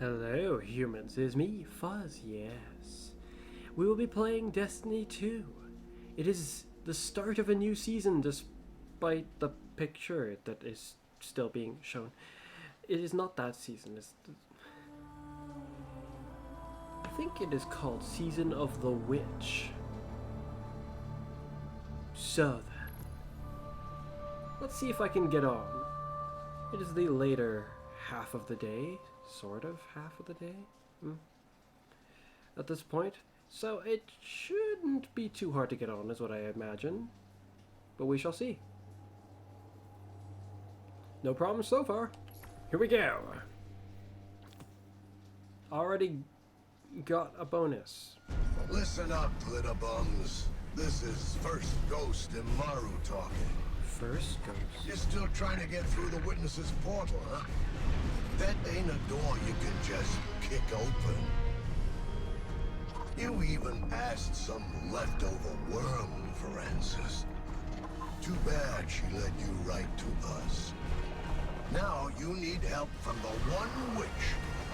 Hello, humans. It is me, Fuzz, yes. We will be playing Destiny 2. It is the start of a new season, despite the picture that is still being shown. It is not that season. I think it is called Season of the Witch. So then, let's see if I can get on. It is the later half of the day. Sort of half of the day at this point, so it shouldn't be too hard to get on is what I imagine, but we shall see. No problem so far. Here we go. Already got a bonus. Listen up, little bums. This is First Ghost and Maru talking. First Ghost. You're still trying to get through the witness's portal, huh? That ain't a door you can just kick open. You even passed some leftover worm for answers. Too bad she led you right to us. Now you need help from the one witch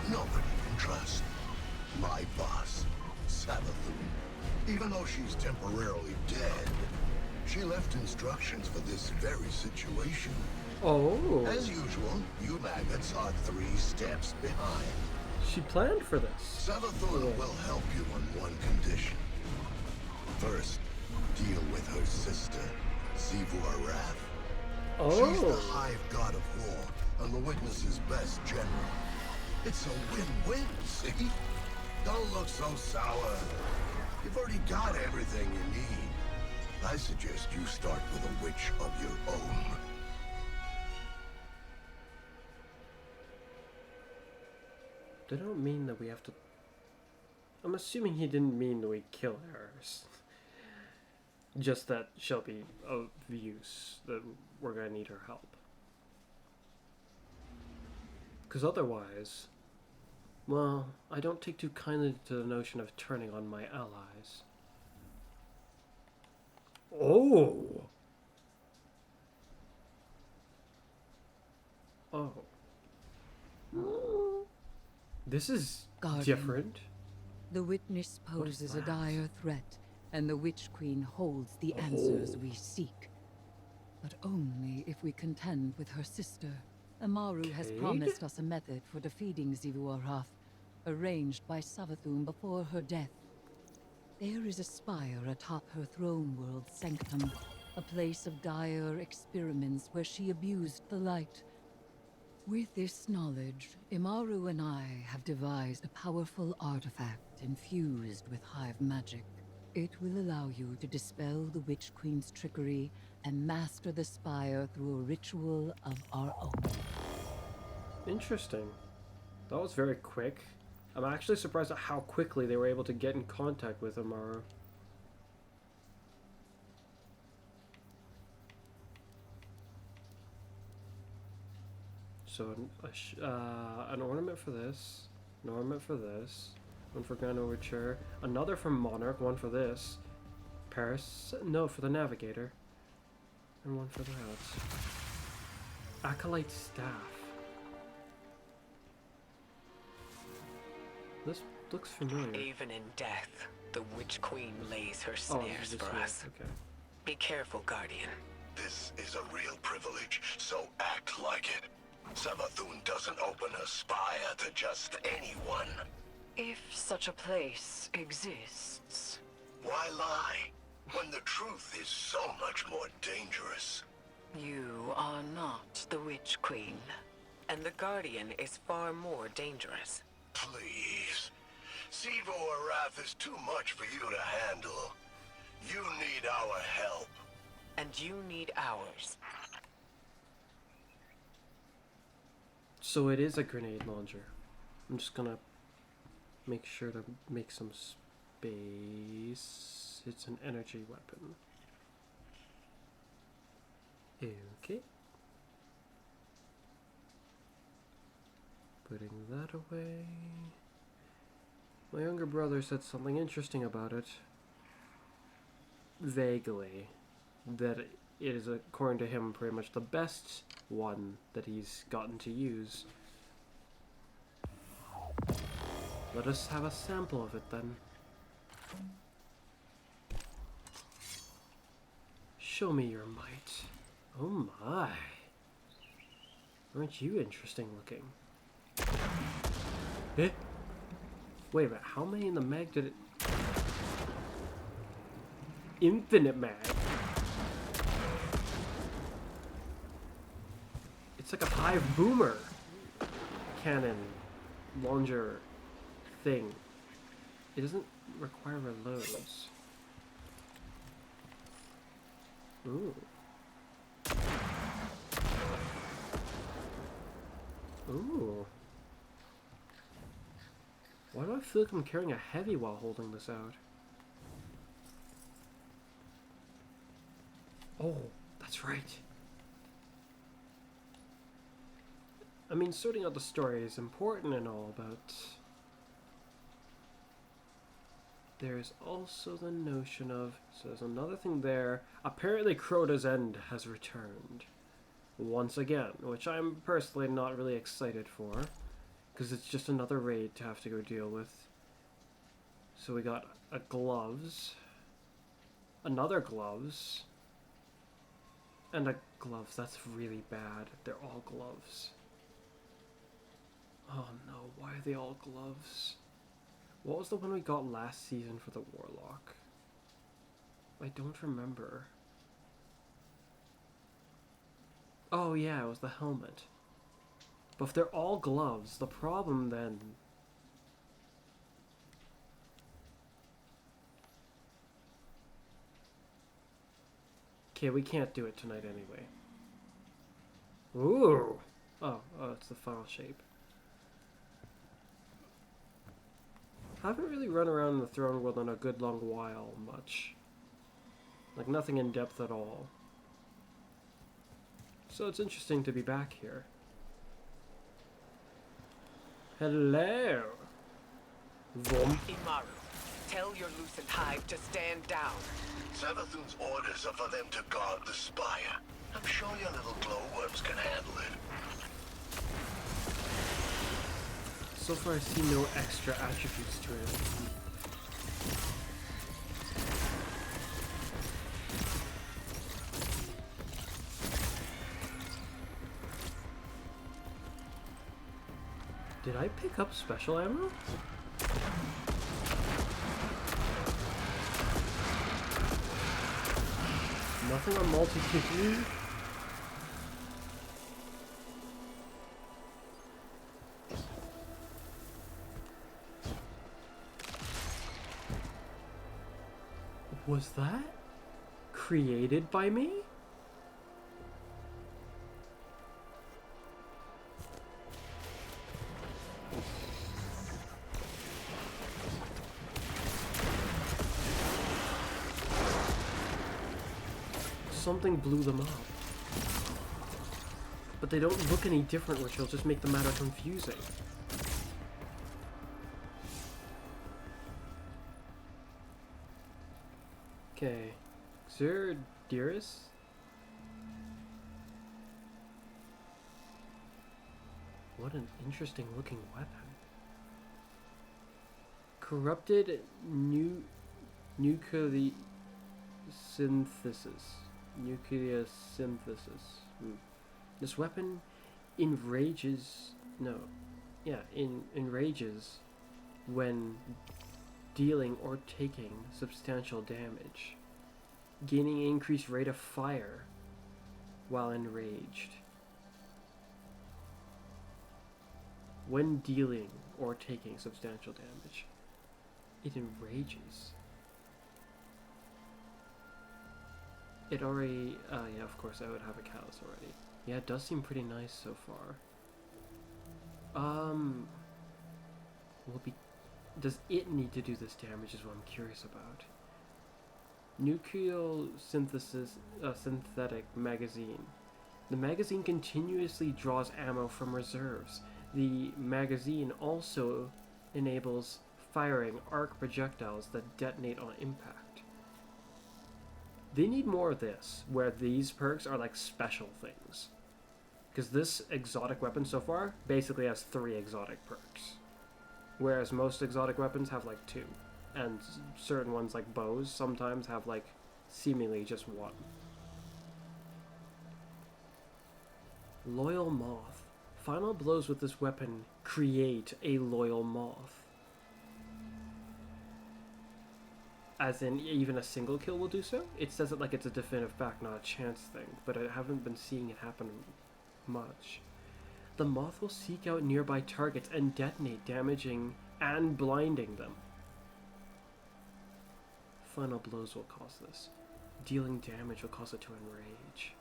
nobody can trust. My boss, Savathun. Even though she's temporarily dead, she left instructions for this very situation. Oh. As usual, you maggots are 3 steps behind. She planned for this. Savathun will help you on one condition. First, deal with her sister, Zivor Wrath. Oh. She's the hive god of war and the witness's best general. It's a win-win, see? Don't look so sour. You've already got everything you need. I suggest you start with a witch of your own. They don't mean that we have to... I'm assuming he didn't mean that we kill her. Just that she'll be of use, that we're gonna need her help. Because otherwise, well, I don't take too kindly to the notion of turning on my allies. Oh! Oh. This is Guardian. different. The witness poses a that? dire threat, and the Witch Queen holds the answers we seek. But only if we contend with her sister. Amaru has Okay. promised us a method for defeating Zivuarath, arranged by Savathun before her death. There is a spire atop her throne world sanctum, a place of dire experiments where she abused the light. With this knowledge, Imaru and I have devised a powerful artifact infused with hive magic. It will allow you to dispel the Witch Queen's trickery and master the spire through a ritual of our own. Interesting. That was very quick. I'm actually surprised at how quickly they were able to get in contact with Amaru. So an ornament for this, an ornament for this, one for Grand Overture, another from Monarch, one for this, Paris, no, for the Navigator, and one for that. Acolyte Staff. This looks familiar. Even in death, the Witch Queen lays her Oh, snares this for one, us. okay. Be careful, Guardian. This is a real privilege, so act like it. Savathun doesn't open a spire to just anyone. If such a place exists. Why lie when the truth is so much more dangerous? You are not the Witch Queen. And the Guardian is far more dangerous. Please. Zivor Wrath is too much for you to handle. You need our help. And you need ours. So it is a grenade launcher. I'm just gonna make sure to make some space. It's an energy weapon. Okay. Putting that away. My younger brother said something interesting about it. Vaguely. That it is, according to him, pretty much the best one that he's gotten to use. let us have a sample of it then. Show me your might. Oh my. Aren't you interesting looking? Eh? Wait a minute, how many in the mag did it... Infinite mag. It's like a hive boomer cannon launcher thing. It doesn't require reloads. Ooh. Ooh. Why do I feel like I'm carrying a heavy while holding this out? Oh, that's right. I mean, sorting out the story is important and all, but there's also the notion of... So there's another thing there. Apparently Crota's End has returned. Once again, which I'm personally not really excited for, because it's just another raid to have to go deal with. So we got a gloves, another gloves, and a gloves. That's really bad. They're all gloves. Oh no, why are they all gloves? What was the one we got last season for the Warlock? I don't remember. Oh yeah, it was the helmet. But if they're all gloves, the problem then... Okay, we can't do it tonight anyway. Ooh! Oh, it's the final shape. I haven't really run around in the throne world in a good long while, much. Like, nothing in depth at all. So it's interesting to be back here. Hello! Vom. Imaru, tell your lucent hive to stand down. Savathun's orders are for them to guard the spire. I'm sure your little glowworms can handle it. So far I see no extra attributes to it. Did I pick up special ammo? Nothing on multi-kick. Was that created by me? Something blew them up. But they don't look any different, which will just make the matter confusing. Okay. Xerdirus? What an interesting looking weapon. Corrupted nucleosynthesis. Nucleosynthesis. This weapon enrages when dealing or taking substantial damage, gaining an increased rate of fire while enraged. When dealing or taking substantial damage, it enrages. It already, yeah, of course I would have a callus already. Yeah, it does seem pretty nice so far. Does it need to do this damage is what I'm curious about. Nucleosynthesis, synthetic magazine. The magazine continuously draws ammo from reserves. The magazine also enables firing arc projectiles that detonate on impact. They need more of this, where these perks are like special things. Because this exotic weapon so far basically has 3 exotic perks. Whereas most exotic weapons have like 2. And certain ones like bows sometimes have like seemingly just 1. Loyal Moth. Final blows with this weapon create a loyal moth. As in, even a single kill will do so? It says it like it's a definitive fact, not a chance thing, but I haven't been seeing it happen much. The moth will seek out nearby targets and detonate, damaging and blinding them. Final blows will cause this. Dealing damage will cause it to enrage.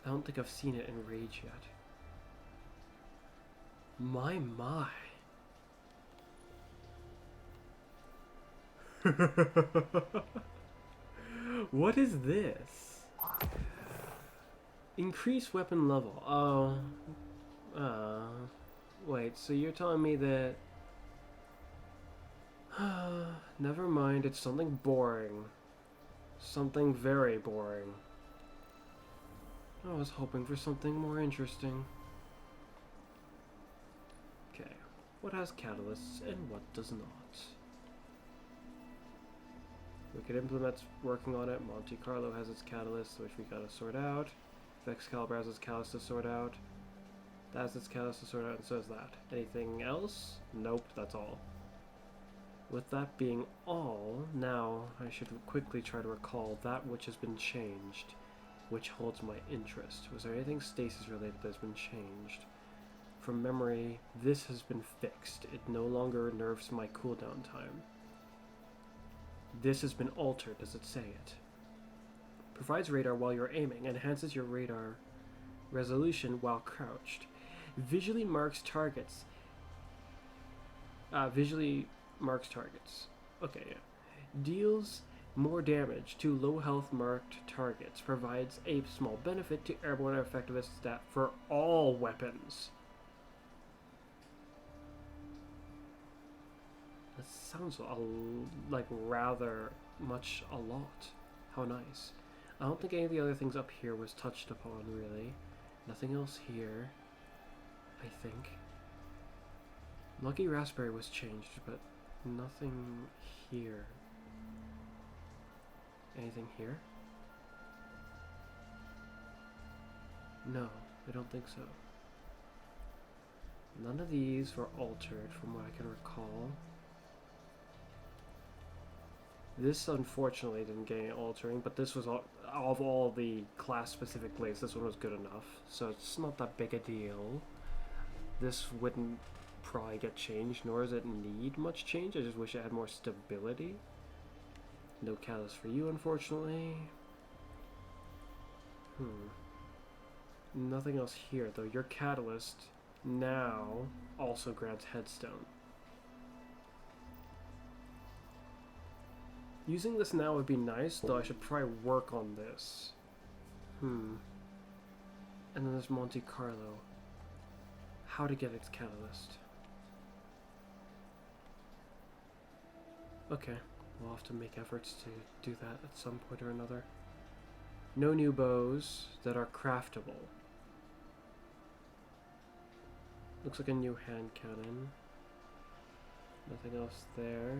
I don't think I've seen it enrage yet. My. What is this? Increase weapon level. Oh. Wait, so you're telling me that... Never mind, it's something boring. Something very boring. I was hoping for something more interesting. Okay, what has catalysts and what does not? Wicked Implement's working on it. Monte Carlo has its catalyst, which we gotta sort out. Excalibur has its catalyst to sort out. That has its catalyst to sort out, and so is that. Anything else? Nope, that's all. With that being all, now I should quickly try to recall that which has been changed, which holds my interest. Was there anything stasis related that has been changed? From memory, this has been fixed. It no longer nerfs my cooldown time. This has been altered, does it say it? Provides radar while you're aiming, enhances your radar resolution while crouched. Visually marks targets. Okay, yeah. Deals more damage to low health marked targets. Provides a small benefit to airborne effectiveness stat for all weapons. That sounds like rather much a lot. How nice. I don't think any of the other things up here was touched upon, really. Nothing else here, I think. Lucky Raspberry was changed, but nothing here. Anything here? No, I don't think so. None of these were altered from what I can recall. This unfortunately didn't get any altering, but this was all, of all the class-specific blades, this one was good enough, so it's not that big a deal. This wouldn't probably get changed, nor does it need much change. I just wish it had more stability. No catalyst for you, unfortunately. Nothing else here, though. Your catalyst now also grants headstone. Using this now would be nice, though I should probably work on this. And then there's Monte Carlo. How to get its catalyst. Okay, we'll have to make efforts to do that at some point or another. No new bows that are craftable. Looks like a new hand cannon. Nothing else there.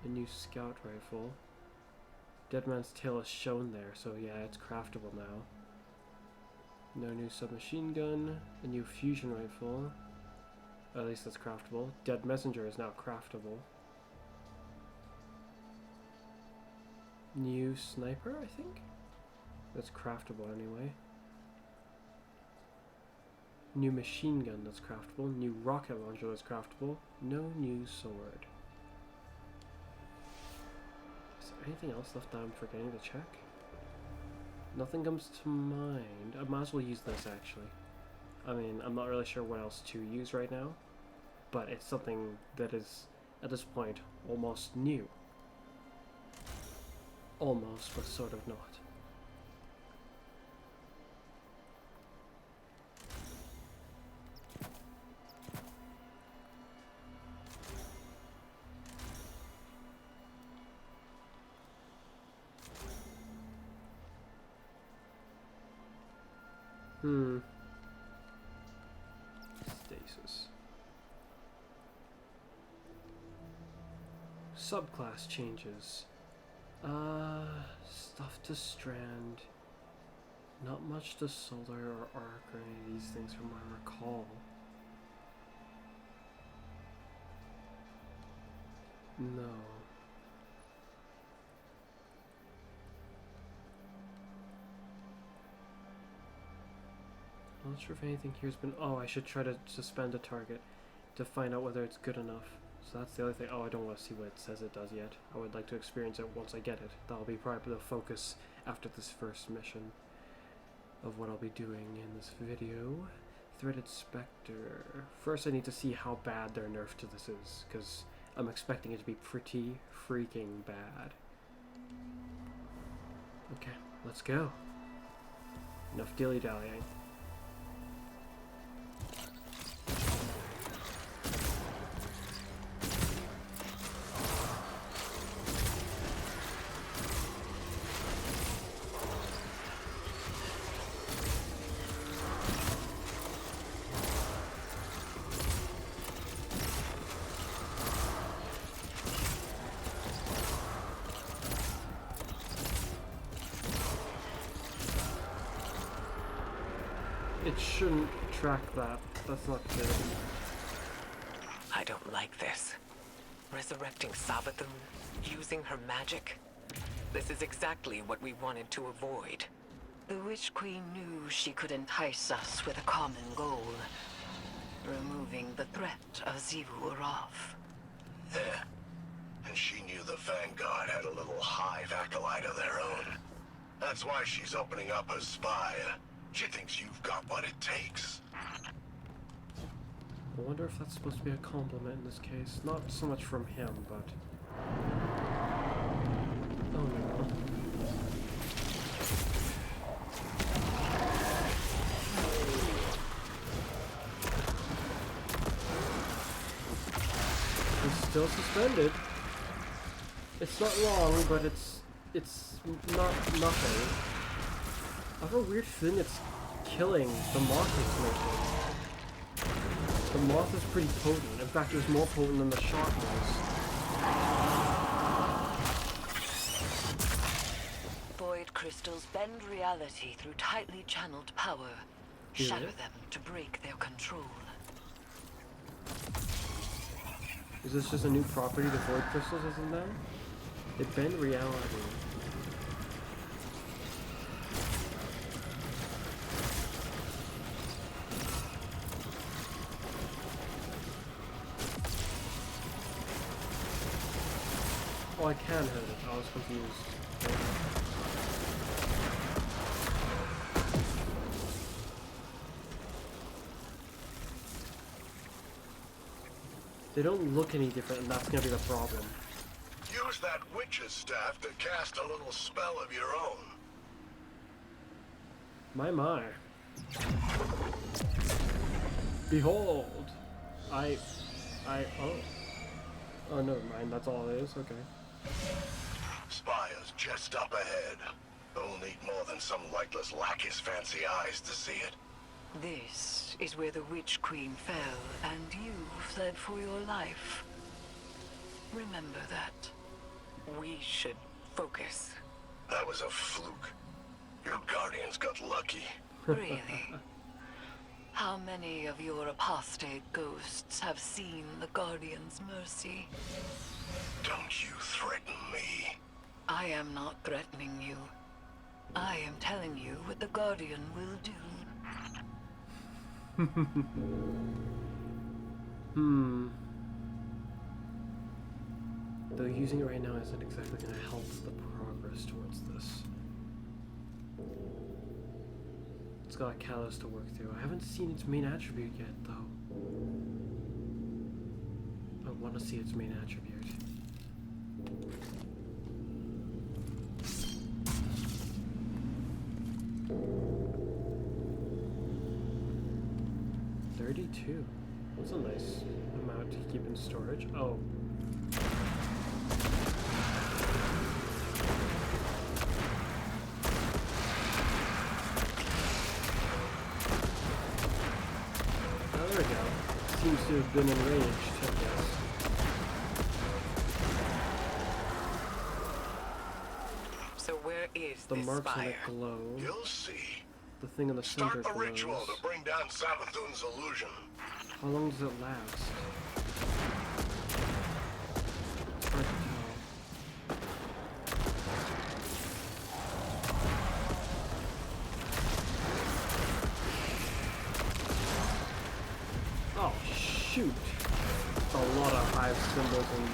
A new scout rifle. Dead Man's Tail is shown there, so yeah, it's craftable now. No new submachine gun. A new fusion rifle. At least that's craftable. Dead Messenger is now craftable. New sniper, I think? That's craftable anyway. New machine gun that's craftable. New rocket launcher that's craftable. No new sword. Is there anything else left that I'm forgetting to check? Nothing comes to mind. I might as well use this, actually. I mean, I'm not really sure what else to use right now, but it's something that is, at this point, almost new. Almost, but sort of not. Stasis. Subclass changes. Stuff to strand. Not much to solar or arc or any of these things from my recall. No. I'm not sure if anything here's been... Oh, I should try to suspend a target to find out whether it's good enough. So that's the other thing. Oh, I don't want to see what it says it does yet. I would like to experience it once I get it. That'll be probably the focus after this first mission of what I'll be doing in this video. Threaded Spectre. First I need to see how bad their nerf to this is, because I'm expecting it to be pretty freaking bad. Okay, let's go. Enough dilly-dallying. It shouldn't track that. That's not good. I don't like this. Resurrecting Savathun, using her magic. This is exactly what we wanted to avoid. The Witch Queen knew she could entice us with a common goal. Removing the threat of Xivu Arath. Yeah. And she knew the Vanguard had a little hive acolyte of their own. That's why she's opening up her spire. She thinks you've got what it takes. I wonder if that's supposed to be a compliment in this case. Not so much from him, but... Oh no. He's still suspended. It's not long, but it's not nothing. I have a weird feeling it's killing the moth it's making. The moth is pretty potent. In fact, it was more potent than the shot was. Void crystals bend reality through tightly channeled power. Yeah. Shatter them to break their control. Is this just a new property the void crystals has in them? They bend reality. Oh, I can hurt it. I was confused. They don't look any different, and that's gonna be the problem. Use that witch's staff to cast a little spell of your own. My. Behold! Oh, never mind. That's all it is? Okay. Spire's just up ahead. Don't need more than some lightless lackey's fancy eyes to see it. This is where the Witch Queen fell, and you fled for your life. Remember that. We should focus. That was a fluke. Your guardians got lucky. Really? How many of your apostate ghosts have seen the Guardian's mercy? Don't you threaten me. I am not threatening you. I am telling you what the Guardian will do. Though using it right now isn't exactly going to help the progress towards this. It's got a catalyst to work through. I haven't seen its main attribute yet, though. I want to see its main attribute. $32. That's a nice amount to keep in storage. Oh. Oh, there we go. Seems to have been enraged, I guess. is The this marks on spire? it glow. You'll see. The thing in the center Start the ritual glows. to bring down Savathun's illusion. How long does it last? It's hard to tell. Oh, shoot! It's a lot of hive symbols and...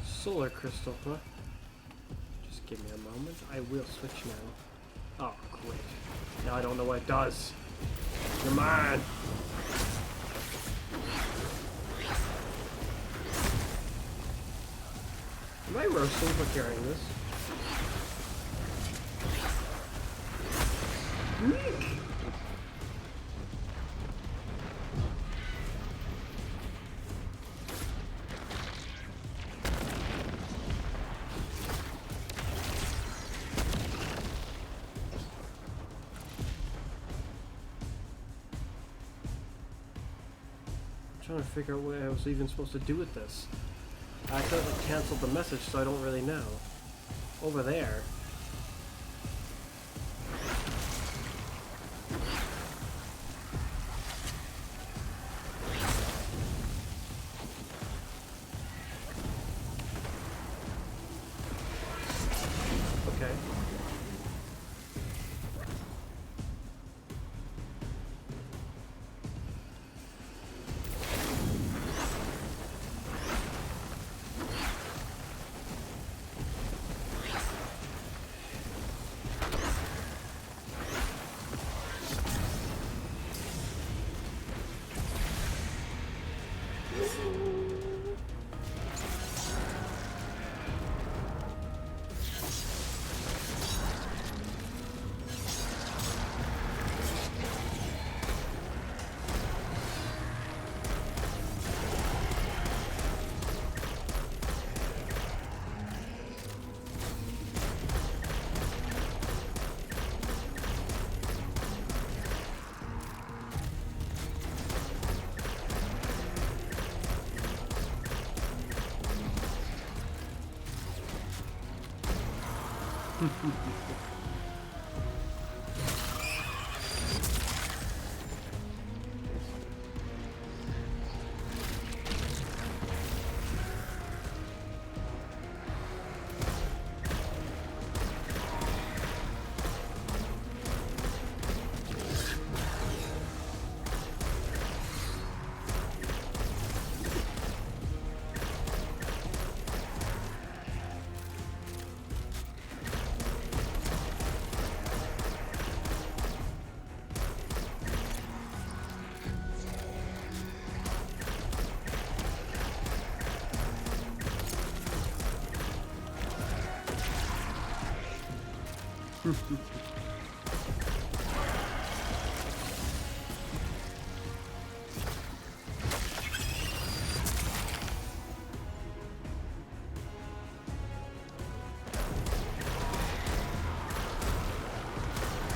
Solar crystal, huh? Just give me a moment. I will switch now. Oh, great. Now I don't know what it does. Come on! Am I roasting for carrying this? Trying to figure out what I was even supposed to do with this. I accidentally canceled the message, so I don't really know. Over there. Okay.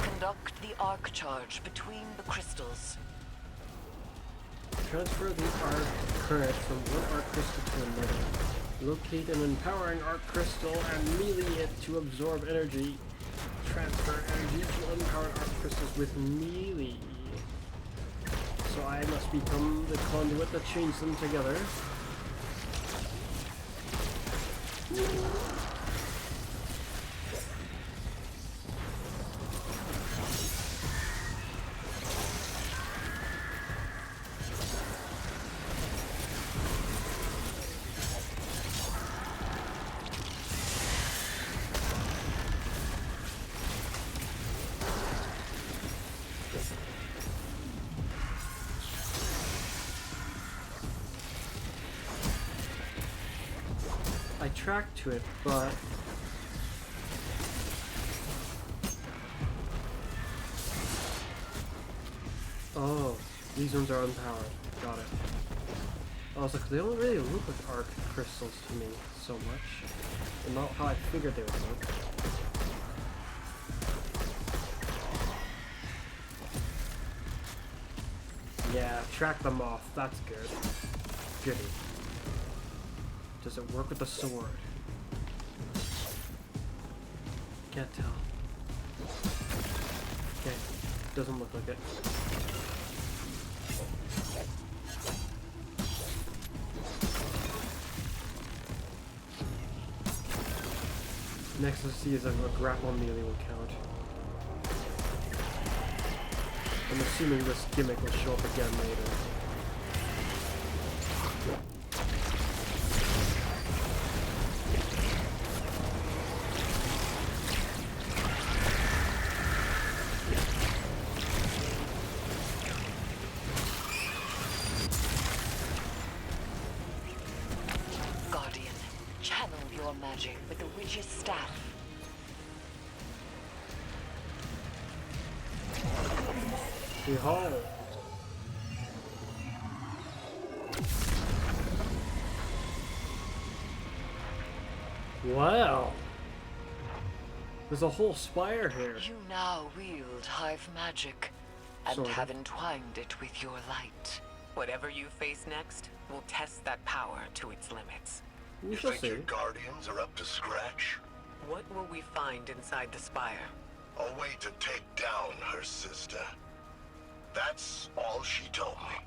Conduct the arc charge between the crystals. Transfer the arc current from one arc crystal to another. Locate an empowering arc crystal and melee it to absorb energy. Transfer energy to unpowered arc crystals with melee. So I must become the conduit that chains them together. I tracked to it, but oh, these ones are unpowered. Got it. Also, 'cause they don't really look like arc crystals to me so much. And not how I figured they would look. Yeah, track them off. That's good. Goody. Does it work with the sword? Can't tell. Okay, doesn't look like it. Next, let's see is a grapple melee will count. I'm assuming this gimmick will show up again later. Guardian, channel your magic with the witch's staff. Behold! Wow! There's a whole spire here. You now wield hive magic and Sort of. have entwined it with your light. Whatever you face next will test that power to its limits. We You shall think see. your guardians are up to scratch? What will we find inside the spire? A way to take down her sister. That's all she told me.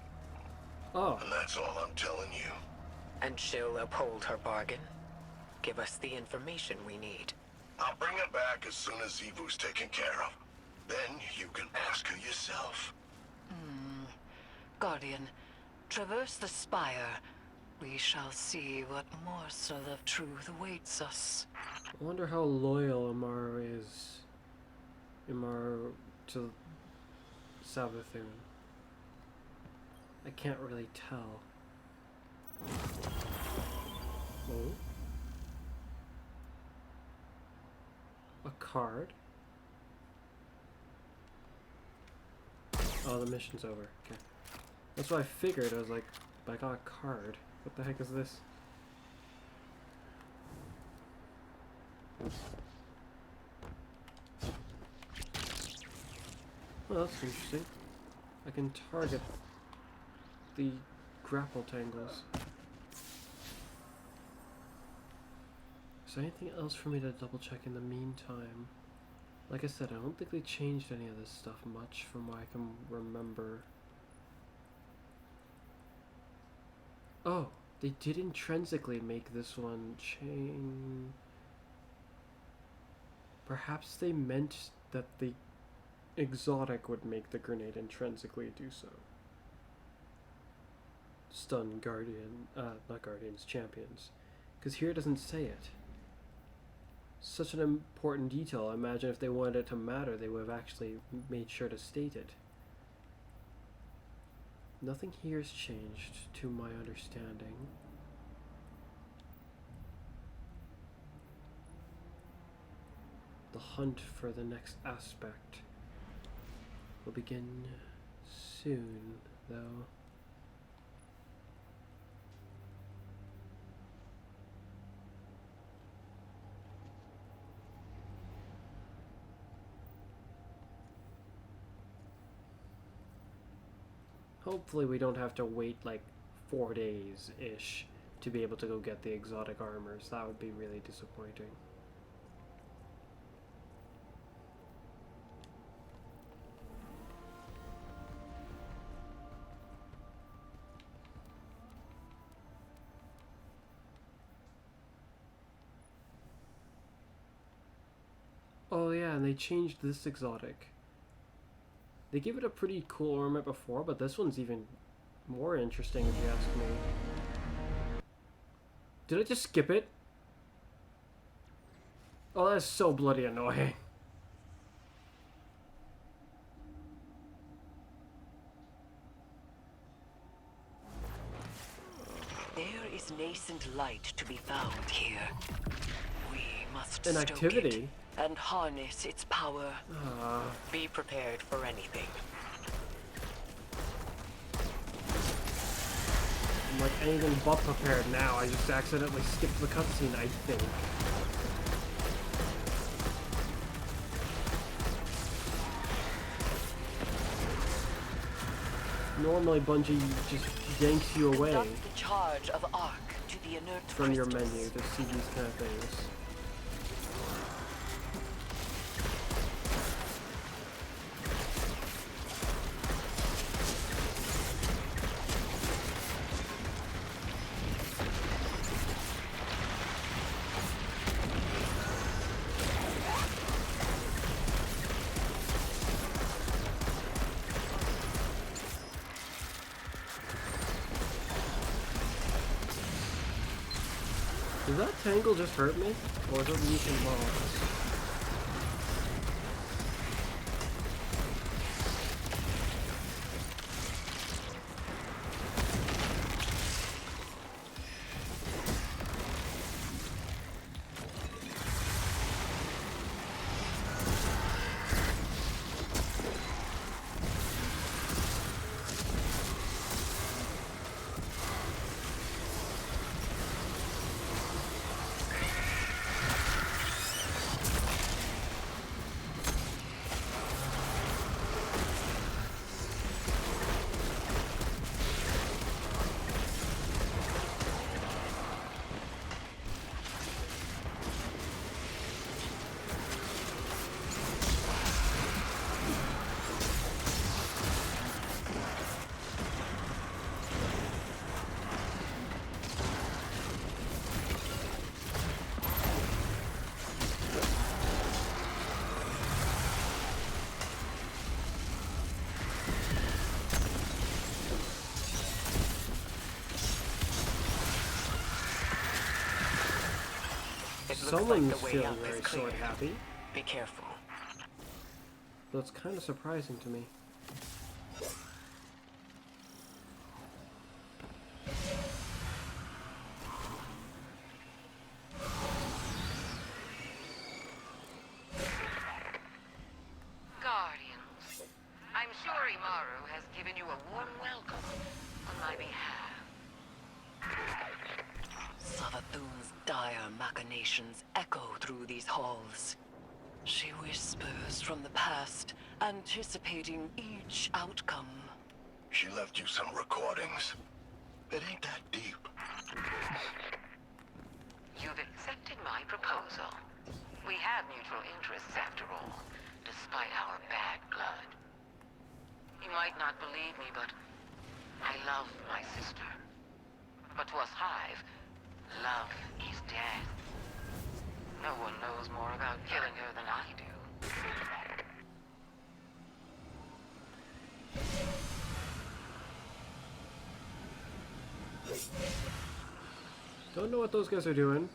Oh, And that's all I'm telling you. And she'll uphold her bargain? Give us the information we need. I'll bring her back as soon as Evu's taken care of. Then you can ask her yourself. Guardian, traverse the spire. We shall see what morsel of truth awaits us. I wonder how loyal Amaru is. Amaru to Savathun. I can't really tell. Oh. A card? Oh, the mission's over. Okay. That's what I figured. I was like, but I got a card. What the heck is this? Well, that's interesting. I can target the grapple tangles. Is there anything else for me to double check in the meantime? Like I said, I don't think they changed any of this stuff much from what I can remember. Oh, they did intrinsically make this one chain. Perhaps they meant that the exotic would make the grenade intrinsically do so. Stun guardian, not guardians, champions. Because here it doesn't say it. Such an important detail. I imagine if they wanted it to matter, they would have actually made sure to state it. Nothing here has changed, to my understanding. The hunt for the next aspect will begin soon, though. Hopefully we don't have to wait like 4 days-ish to be able to go get the exotic armors. That would be really disappointing. Oh yeah, and they changed this exotic. They gave it a pretty cool ornament before, but this one's even more interesting if you ask me. Did I just skip it? Oh, that's so bloody annoying. There is nascent light to be found here. We must An stoke activity? it and harness its power. Ah. Be prepared for anything. like anything but prepared now. I just accidentally skipped the cutscene, I think. Normally Bungie just yanks you away Conduct the charge of arc to the inert from your crystals. menu to see these kind of things. Does that tangle just hurt me? Or is it weaken mobs? Someone's feeling very sword happy. Be careful. That's kind of surprising to me. Guardians, I'm sure Imaru has given you a warm welcome on my behalf. Savathun's dire machinations echo through these halls. She whispers from the past, anticipating each outcome. She left you some recordings. It ain't that deep. You've accepted my proposal. We have mutual interests after all, despite our bad blood. You might not believe me, but I love my sister. But to us Hive, love is death. No one knows more about killing her than I do. Don't know what those guys are doing,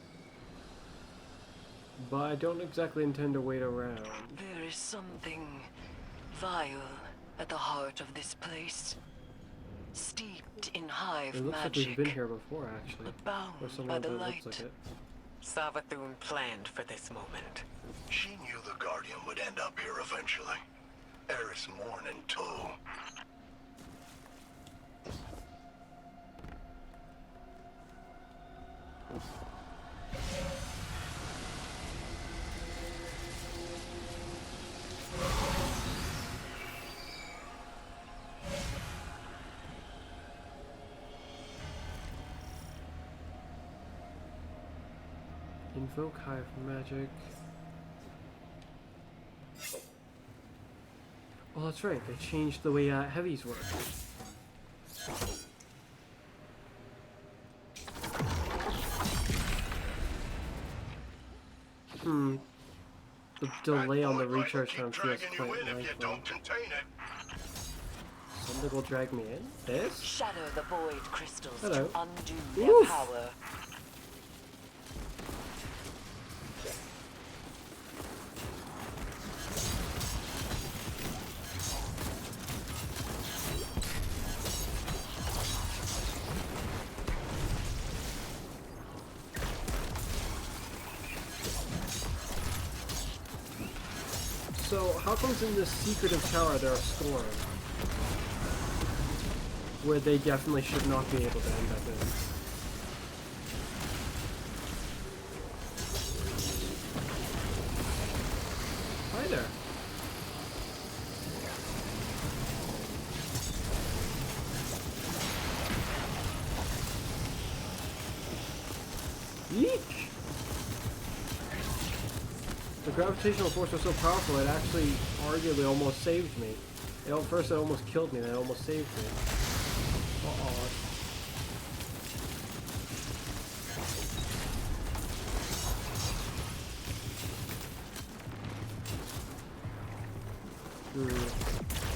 but I don't exactly intend to wait around. There is something vile at the heart of this place. Steeped in Hive It looks like magic. we've been here before, actually. Bound Or by somewhere the that light. looks like it. Savathun planned for this moment. She knew the Guardian would end up here eventually. Eris Morn in tow. Invoke Hive magic. Oh, that's right. They changed the way heavies work. The delay on the recharge time feels quite lengthy. Something will drag me in? This? Shatter the void crystals Hello. to undo their Oof. power. So, how comes in this secretive tower there are storms? where they definitely should not be able to end up in. Hi there. Yeek! The gravitational force was so powerful it actually arguably almost saved me. First it almost killed me, then it almost saved me. Uh-oh.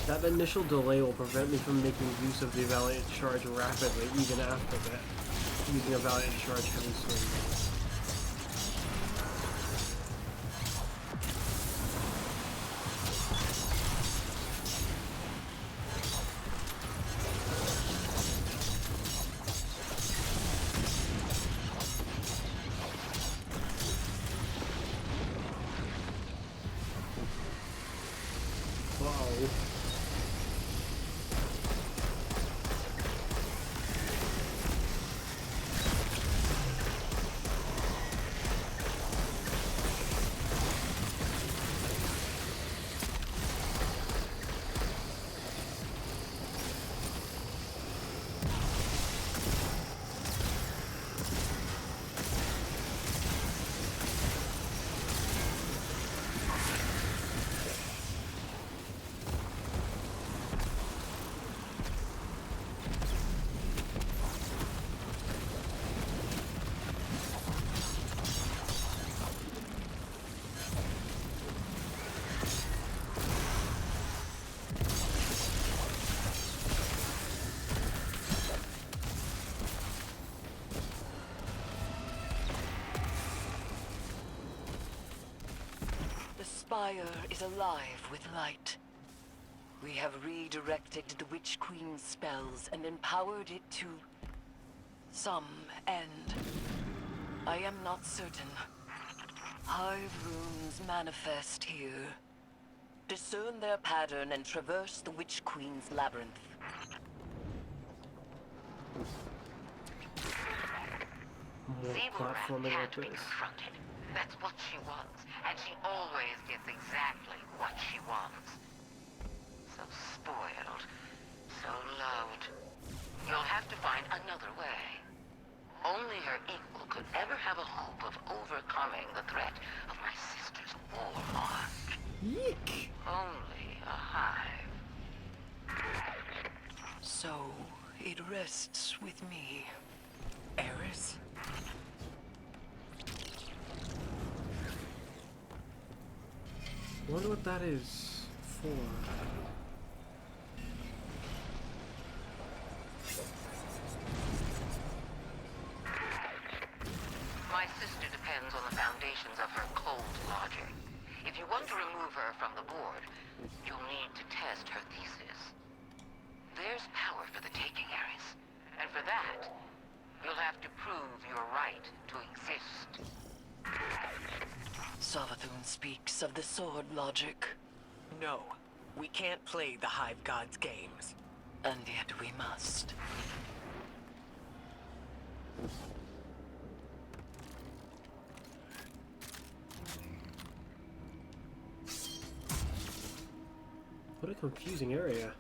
That initial delay will prevent me from making use of the Valiant Charge rapidly, even after that. Using a Valiant Charge heavy swing. The spire is alive with light. We have redirected the Witch Queen's spells and empowered it to some end. I am not certain. Hive runes manifest here. Discern their pattern and traverse the Witch Queen's labyrinth. More platforming like this. Confronted. That's what she wants, and she always gets exactly what she wants. So spoiled, so loved. You'll have to find another way. Only her equal could ever have a hope of overcoming the threat of my sister's warlock. Yeek! Only a hive. So, it rests with me. Eris? I wonder what that is for. My sister depends on the foundations of her cold logic. If you want to remove her from the board, you'll need to test her thesis. There's power for the taking, Eris. And for that, you'll have to prove your right to exist. Savathun speaks of the sword logic. No, we can't play the Hive God's games. And yet we must. What a confusing area.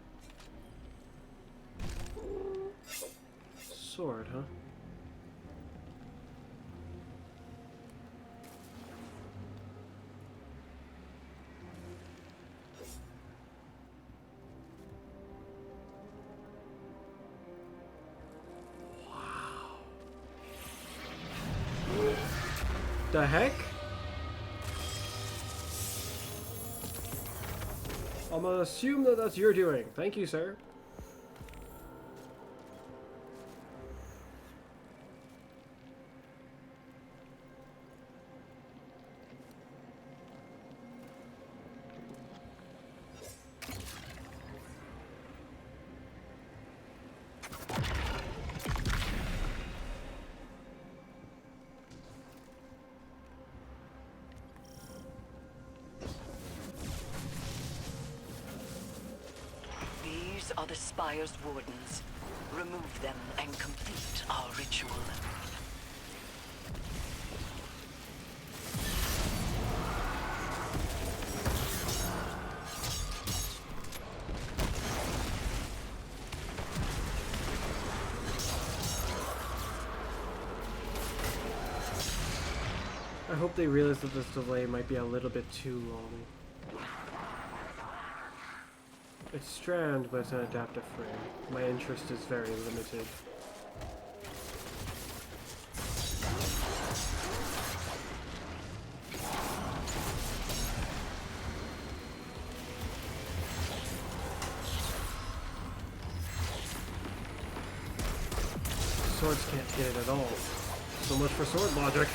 Sword, huh? The heck? I'm gonna assume that that's your doing. Thank you, sir. These are the Spire's wardens. Remove them and complete our ritual. I hope they realize that this delay might be a little bit too long. It's Strand, but it's an adaptive frame. My interest is very limited. Swords can't hit it at all. So much for sword logic.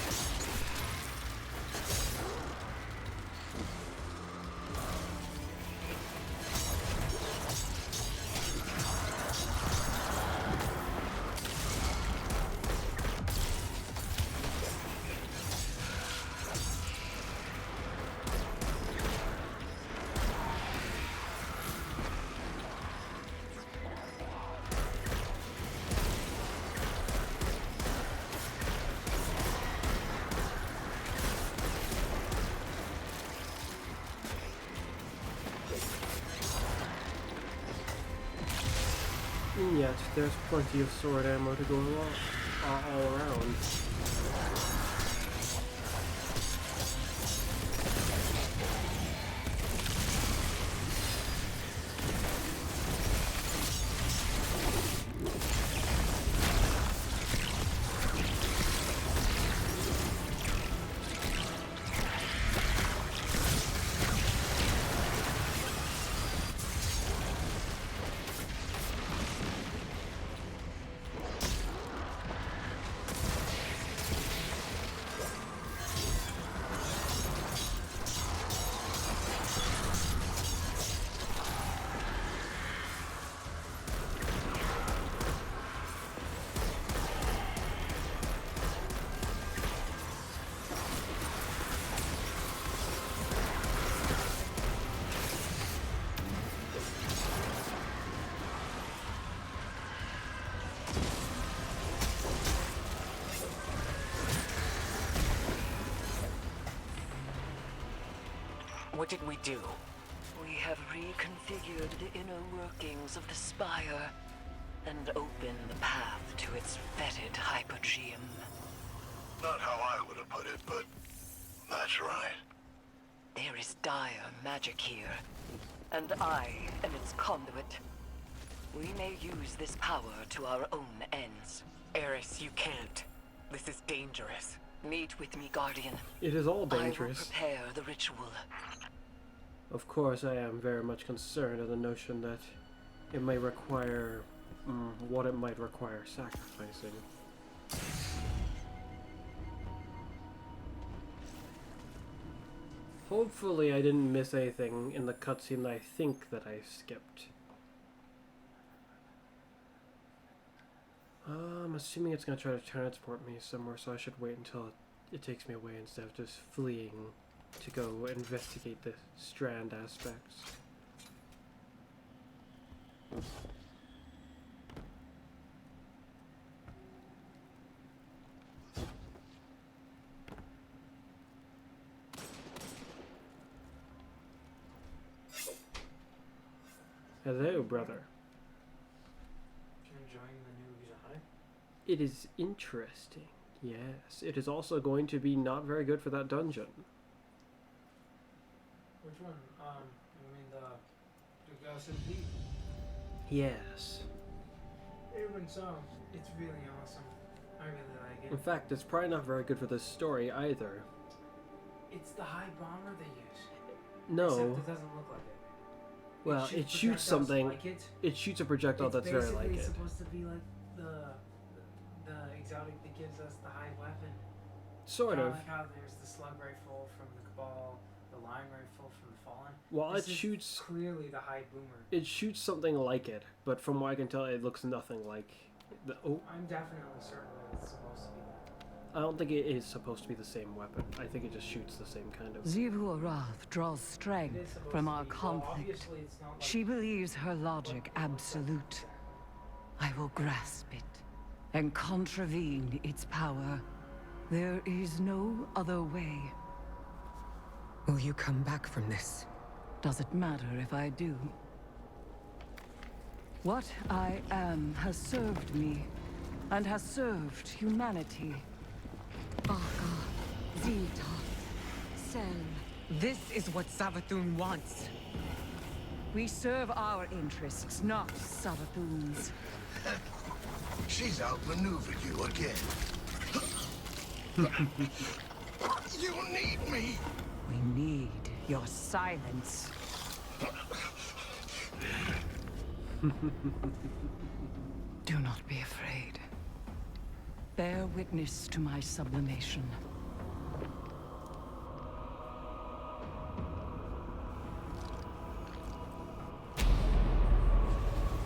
And yet, there's plenty of sword ammo to go along, all around. What did we do? We have reconfigured the inner workings of the Spire and opened the path to its fetid hypogeum. Not how I would have put it, but that's right. There is dire magic here, and I am its conduit. We may use this power to our own ends. Eris, you can't. This is dangerous. Meet with me, Guardian. It is all I will dangerous. prepare the ritual. Of course, I am very much concerned at the notion that it may require what it might require sacrificing. Hopefully I didn't miss anything in the cutscene that I think that I skipped. I'm assuming it's going to try to transport me somewhere, so I should wait until it takes me away instead of just fleeing to go investigate the Strand aspects. Hello, brother. Enjoying the new Yuzai? It is interesting. Yes, it is also going to be not very good for that dungeon. Which one? You mean the Ghost of Deep? Yes. Even so, it's really awesome. I really like In it. fact, it's probably not very good for this story either. It's the high bomber they use. No. Except it doesn't look like it. Well, it shoots projectiles something. Like it. It shoots a projectile that's very like It's it. supposed to be like the exotic that gives us the high weapon. Sort Kinda of. Like how there's the slug rifle from the Cabal, the line rifle from the Fallen. Well, This it is shoots. clearly the high boomer. It shoots something like it, but from what I can tell, it looks nothing like. The, oh, I'm definitely certain that it's supposed to be that. I don't think it is supposed to be the same weapon. I think it just shoots the same kind of. Zivu Arath draws It is strength supposed from to our be. Well, conflict. obviously it's not like She believes her logic absolute. I will grasp it and contravene its power. There is no other way. Will you come back from this? Does it matter if I do? What I am has served me, and has served humanity. Baka, Zita, Sel. This is what Savathun wants. We serve our interests, not Savathun's. She's outmaneuvered you again. You need me! We need your silence. Do not be afraid. Bear witness to my sublimation.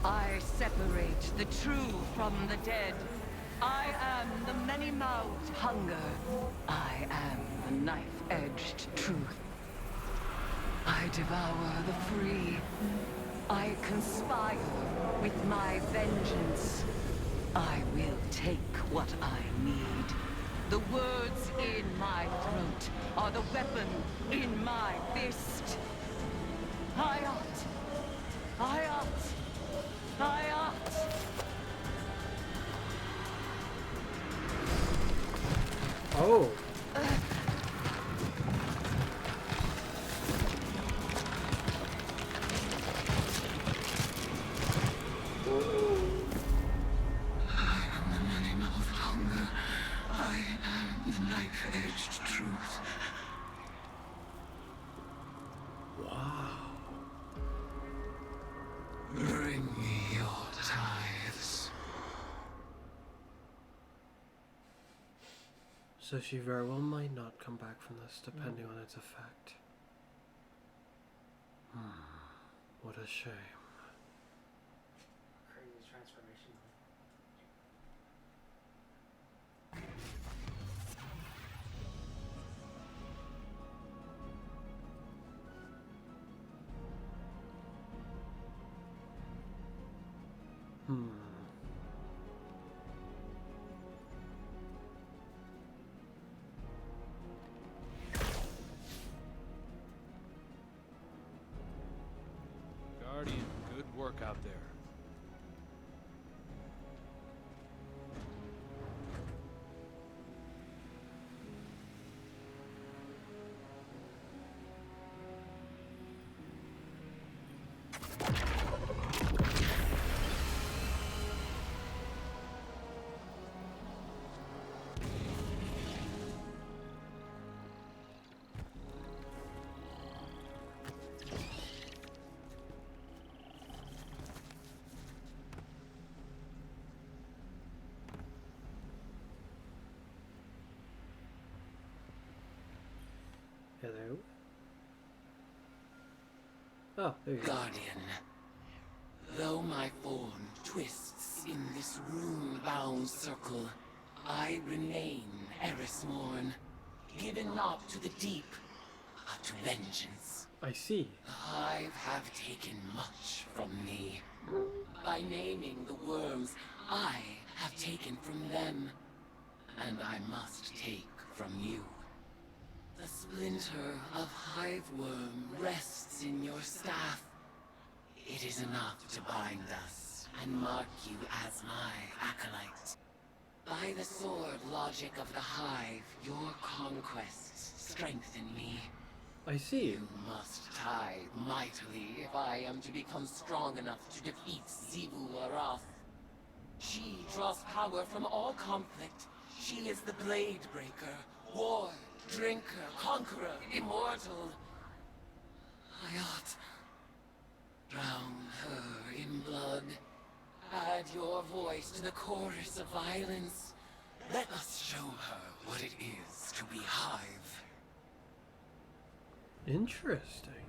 I separate the true from the dead. I am the many-mouthed hunger. I am the knife-edged truth. I devour the free. I conspire with my vengeance. I will take what I need. The words in my throat are the weapon in my fist. Hayat! Hayat! Hayat! Oh. Knife-edged truth. Wow. Bring me your tithes. So she very well might not come back from this, depending on its effect. What a shame. crazy transformation. Guardian, good work out there. Hello? Oh, there you go. Guardian, though my form twists in this rune-bound circle, I remain Erismorn, given not to the deep, but to vengeance. I see. The Hive have taken much from me. By naming the worms, I have taken from them, and I must take from you. The splinter of hive worm rests in your staff. It is enough to bind us and mark you as my acolyte. By the sword logic of the hive, your conquests strengthen me. I see. You must tithe mightily if I am to become strong enough to defeat Zivu Arath. She draws power from all conflict. She is the Blade Breaker, War, Drinker, Conqueror, Immortal. Hayat, drown her in blood. Add your voice to the chorus of violence. Let us show her what it is to be Hive. Interesting.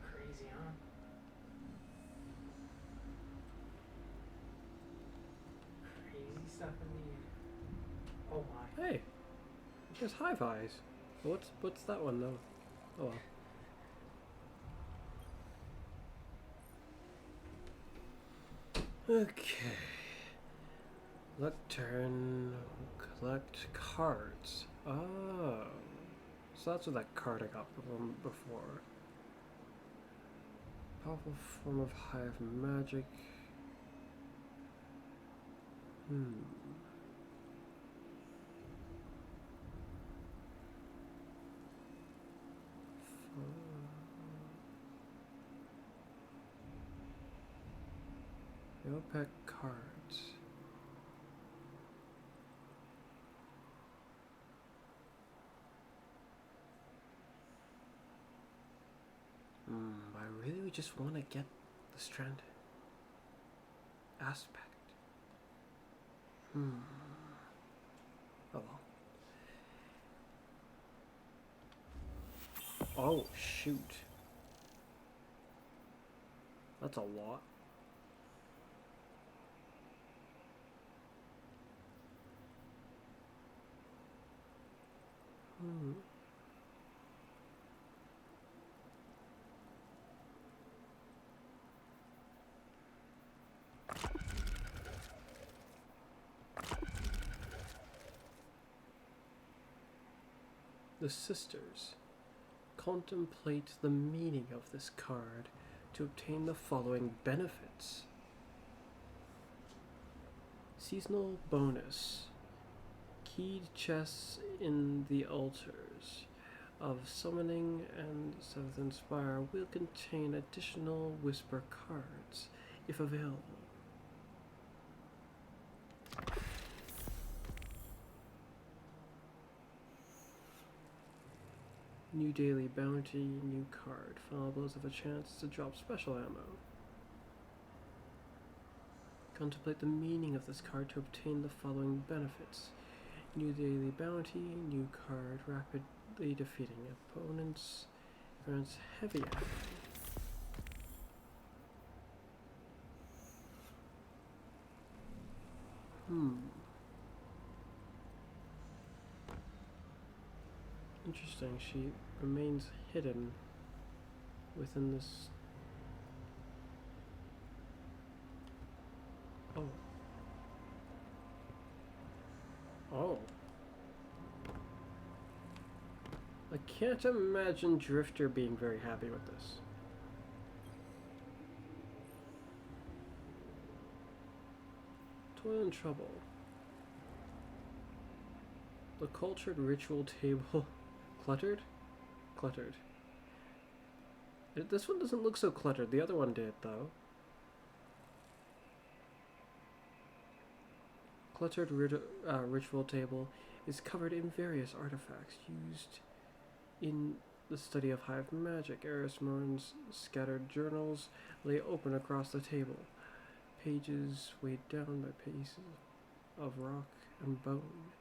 Crazy, huh? Hey, there's Hive Eyes. What's that one though? Oh well. Okay. Lectern, collect cards. Oh. So that's what that card I got from before. Powerful form of hive magic. Neopet cards. I really just want to get the strand aspect. Oh well. Oh shoot. That's a lot. The sisters contemplate the meaning of this card to obtain the following benefits. Seasonal bonus. Keyed chests in the altars of Summoning and Seventh Inspire will contain additional Whisper cards, if available. New daily bounty, new card. Final blows have a chance to drop special ammo. Contemplate the meaning of this card to obtain the following benefits. New daily bounty, new card, rapidly defeating opponents, grants heavy ammo. Interesting, she remains hidden within this. Oh. Oh. I can't imagine Drifter being very happy with this. Toil and trouble. The cultured ritual table. Cluttered? Cluttered. This one doesn't look so cluttered. The other one did, though. Cluttered ritual table is covered in various artifacts used in the study of hive magic. Eris Morin's scattered journals lay open across the table. Pages weighed down by pieces of rock and bone.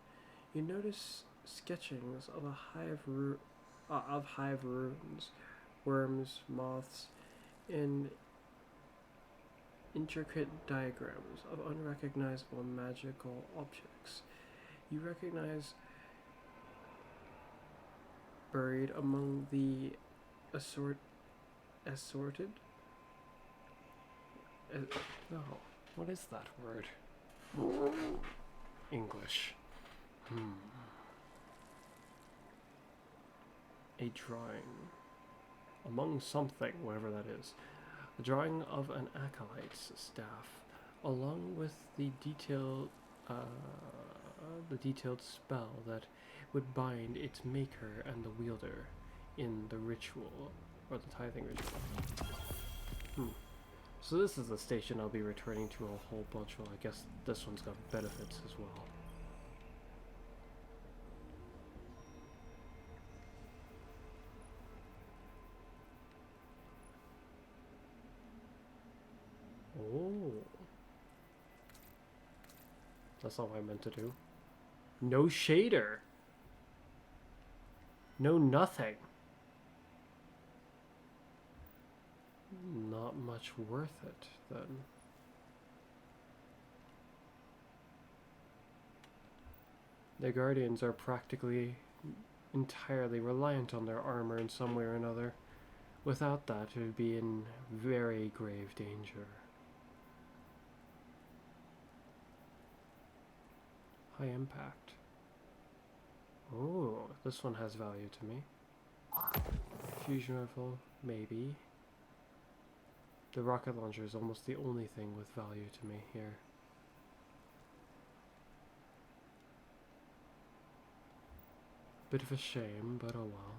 You notice sketchings of hive runes, worms, moths, and intricate diagrams of unrecognizable magical objects. You recognize buried among the assorted. No, what is that word? English. A drawing. Among something, whatever that is. A drawing of an acolyte's staff, along with the detailed spell that would bind its maker and the wielder in the ritual, or the tithing ritual. So this is the station I'll be returning to a whole bunch of. I guess this one's got benefits as well. Oh. That's not what I meant to do. No shader. No nothing. Not much worth it, then. The Guardians are practically entirely reliant on their armor in some way or another. Without that, it would be in very grave danger. High impact. Oh, this one has value to me. Fusion rifle, maybe. The rocket launcher is almost the only thing with value to me here. Bit of a shame, but oh well.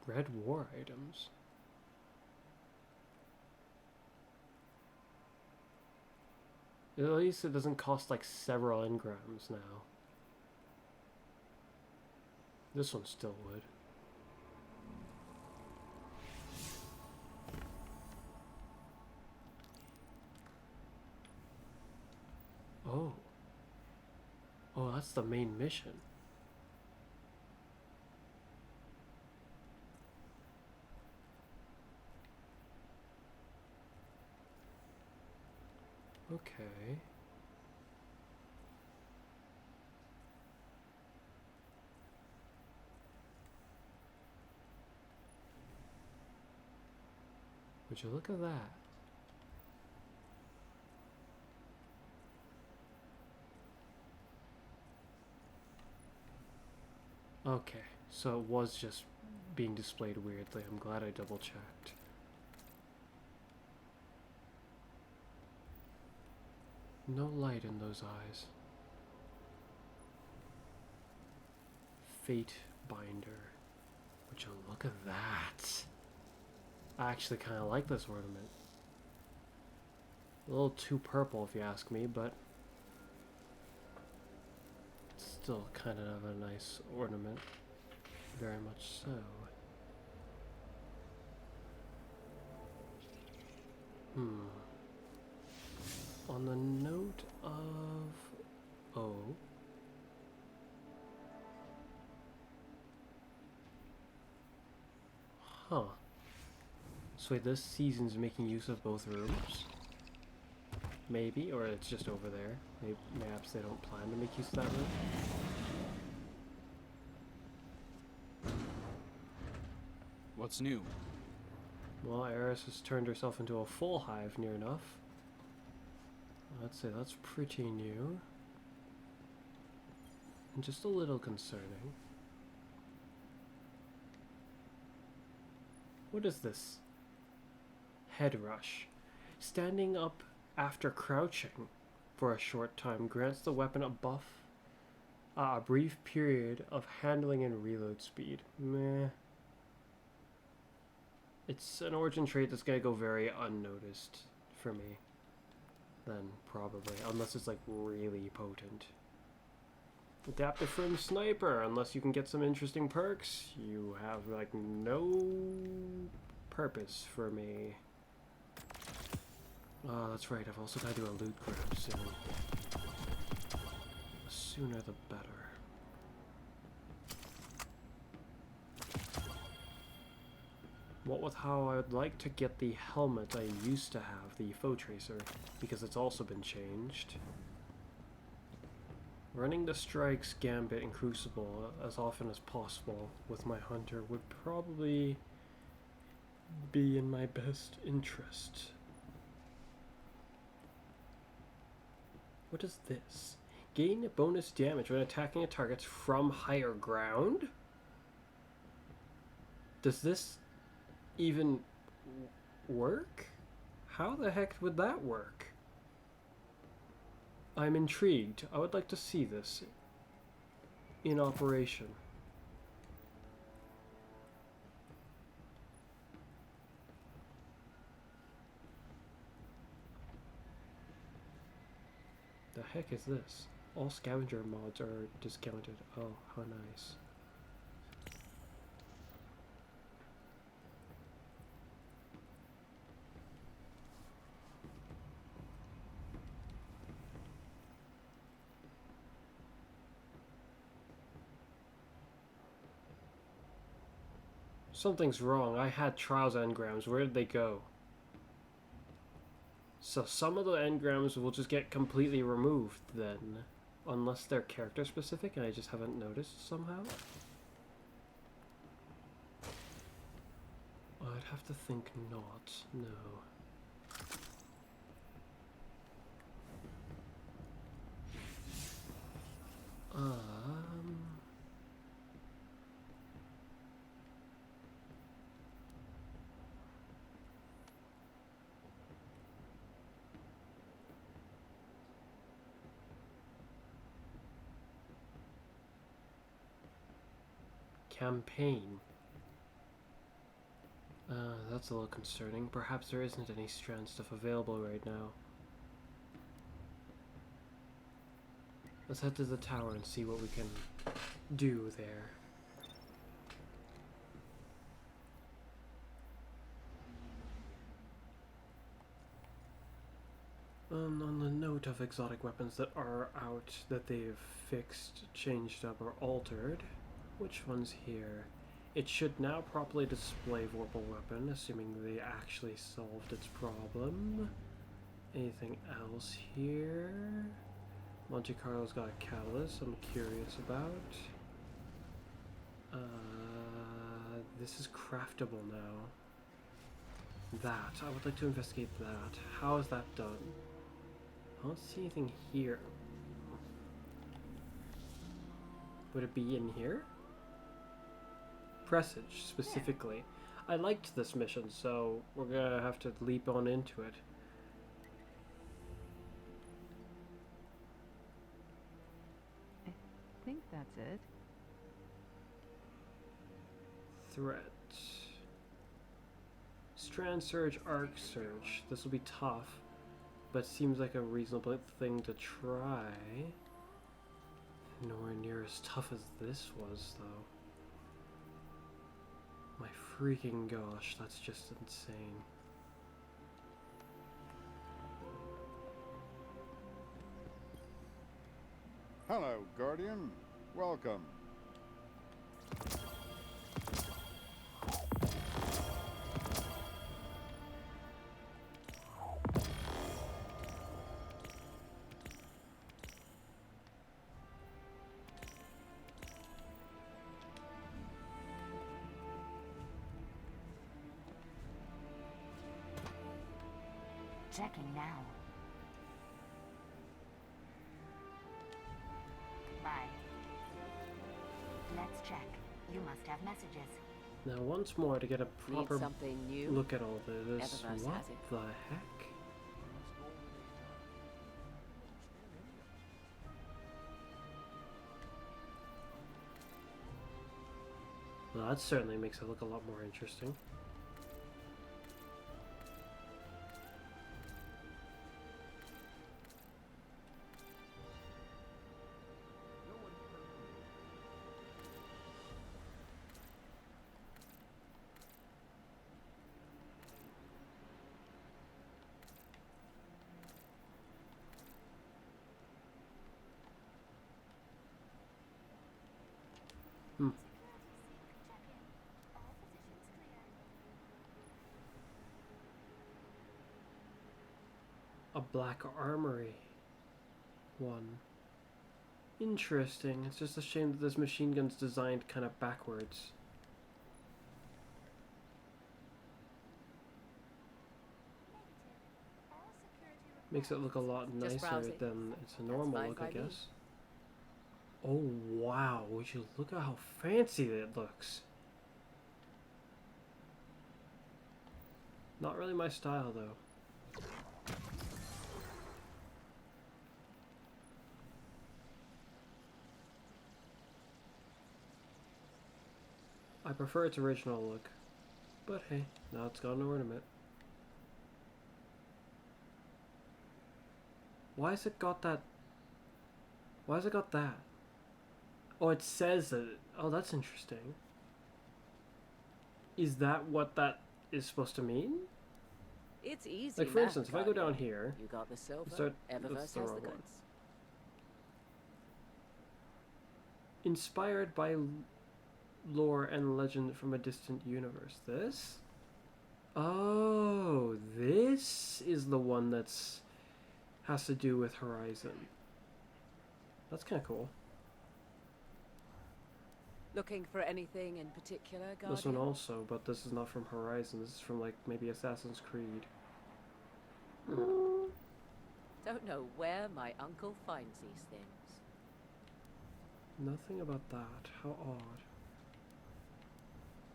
Red war items. At least it doesn't cost like several engrams now. This one still would. Oh. Oh, that's the main mission. Okay. Would you look at that? Okay, so it was just being displayed weirdly. I'm glad I double checked. No light in those eyes. Fate binder. Would you look at that? I actually kind of like this ornament. A little too purple if you ask me, but it's still kind of a nice ornament. Very much so. On the note of... Oh. Huh. So wait, this season's making use of both rooms? Maybe, or it's just over there. Maybe, perhaps they don't plan to make use of that room. What's new? Well, Eris has turned herself into a full hive near enough. I'd say that's pretty new. And just a little concerning. What is this? Head rush. Standing up after crouching for a short time grants the weapon a buff. A brief period of handling and reload speed. Meh. It's an origin trait that's gonna go very unnoticed for me. Then, probably. Unless it's like really potent. Adaptive from Sniper. Unless you can get some interesting perks, you have like no purpose for me. Oh, that's right. I've also got to do a loot grab soon. The sooner the better. What with how I would like to get the helmet I used to have, the Foe Tracer, because it's also been changed. Running the Strikes, Gambit, and Crucible as often as possible with my Hunter would probably be in my best interest. What is this? Gain bonus damage when attacking a target from higher ground? Does this even work? How the heck would that work? I'm intrigued. I would like to see this in operation. The heck is this? All scavenger mods are discounted. Oh, how nice. Something's wrong. I had trials engrams. Where did they go? So some of the engrams will just get completely removed then. Unless they're character specific and I just haven't noticed somehow. I'd have to think not. No. Campaign. That's a little concerning. Perhaps there isn't any strand stuff available right now. Let's head to the tower and see what we can do there. On the note of exotic weapons that are out, that they've fixed, changed up, or altered, which one's here? It should now properly display Vorpal Weapon, assuming they actually solved its problem. Anything else here? Monte Carlo's got a catalyst I'm curious about. This is craftable now. That. I would like to investigate that. How is that done? I don't see anything here. Would it be in here? Presage, specifically. I liked this mission, so we're gonna have to leap on into it. I think that's it. Threat. Strand Surge, Arc Surge. This will be tough, but seems like a reasonable thing to try. Nowhere near as tough as this was, though. My freaking gosh, that's just insane. Hello, Guardian. Welcome. Checking now. Bye. Let's check. You must have messages. Now once more to get a proper something new? look at all this. Eververse What has it. the heck? Well, that certainly makes it look a lot more interesting. A black armory. One. Interesting. It's just a shame that this machine gun's designed kind of backwards. Makes it look a lot nicer browsing. than it's a normal fine look, by I me. guess. Oh wow, would you look at how fancy it looks. Not really my style though. I prefer its original look, but hey, now it's got an ornament. Why has it got that? Why has it got that? Oh, it says that. Oh, that's interesting. Is that what that is supposed to mean? It's easy. Like, for math, instance, if I go down Guardian. here, You got the silver. start- Eververse that's has the the wrong one. goods. inspired by lore and legend from a distant universe. This? Oh, this is the one that's has to do with Horizon. That's kind of cool. Looking for anything in particular, Guardian? This one also, but this is not from Horizon. This is from like maybe Assassin's Creed. Don't know where my uncle finds these things. Nothing about that. How odd.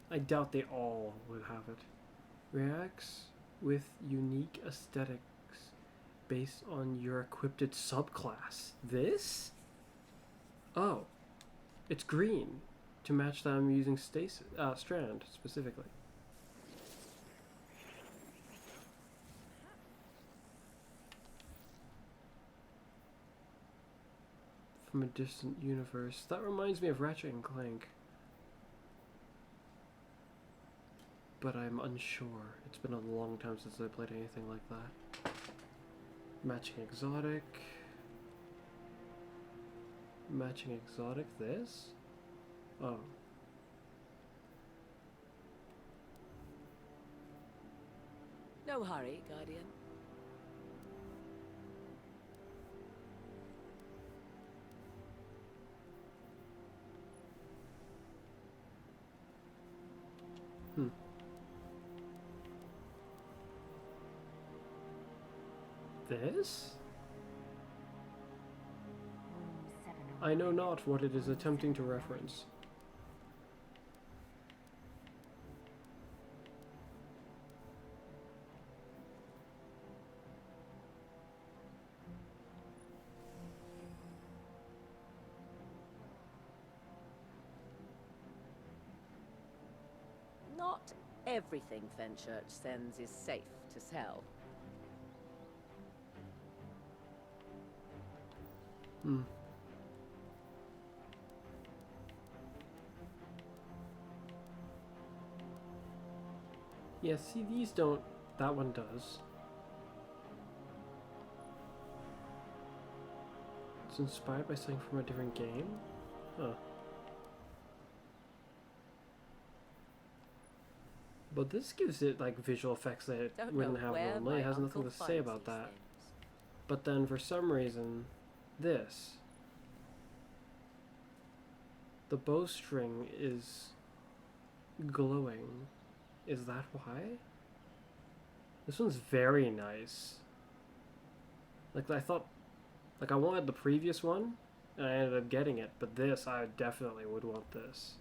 I doubt they all would have it. Reacts with unique aesthetics based on your equipped subclass. This? Oh. It's green. To match that I'm using Strand, specifically. From a distant universe. That reminds me of Ratchet and Clank. But I'm unsure. It's been a long time since I played anything like that. Matching exotic. Matching exotic this? Oh. No hurry, Guardian. This? I know not what it is attempting to reference. Not everything Fenchurch sends is safe to sell. Yeah, see, these don't. That one does. It's inspired by something from a different game? Huh. But this gives it, like, visual effects that it wouldn't have normally. It has nothing to say about that. But then, for some reason, this. The bowstring is glowing. Is that why? This one's very nice. Like, I thought... Like, I wanted the previous one, and I ended up getting it. But this, I definitely would want this.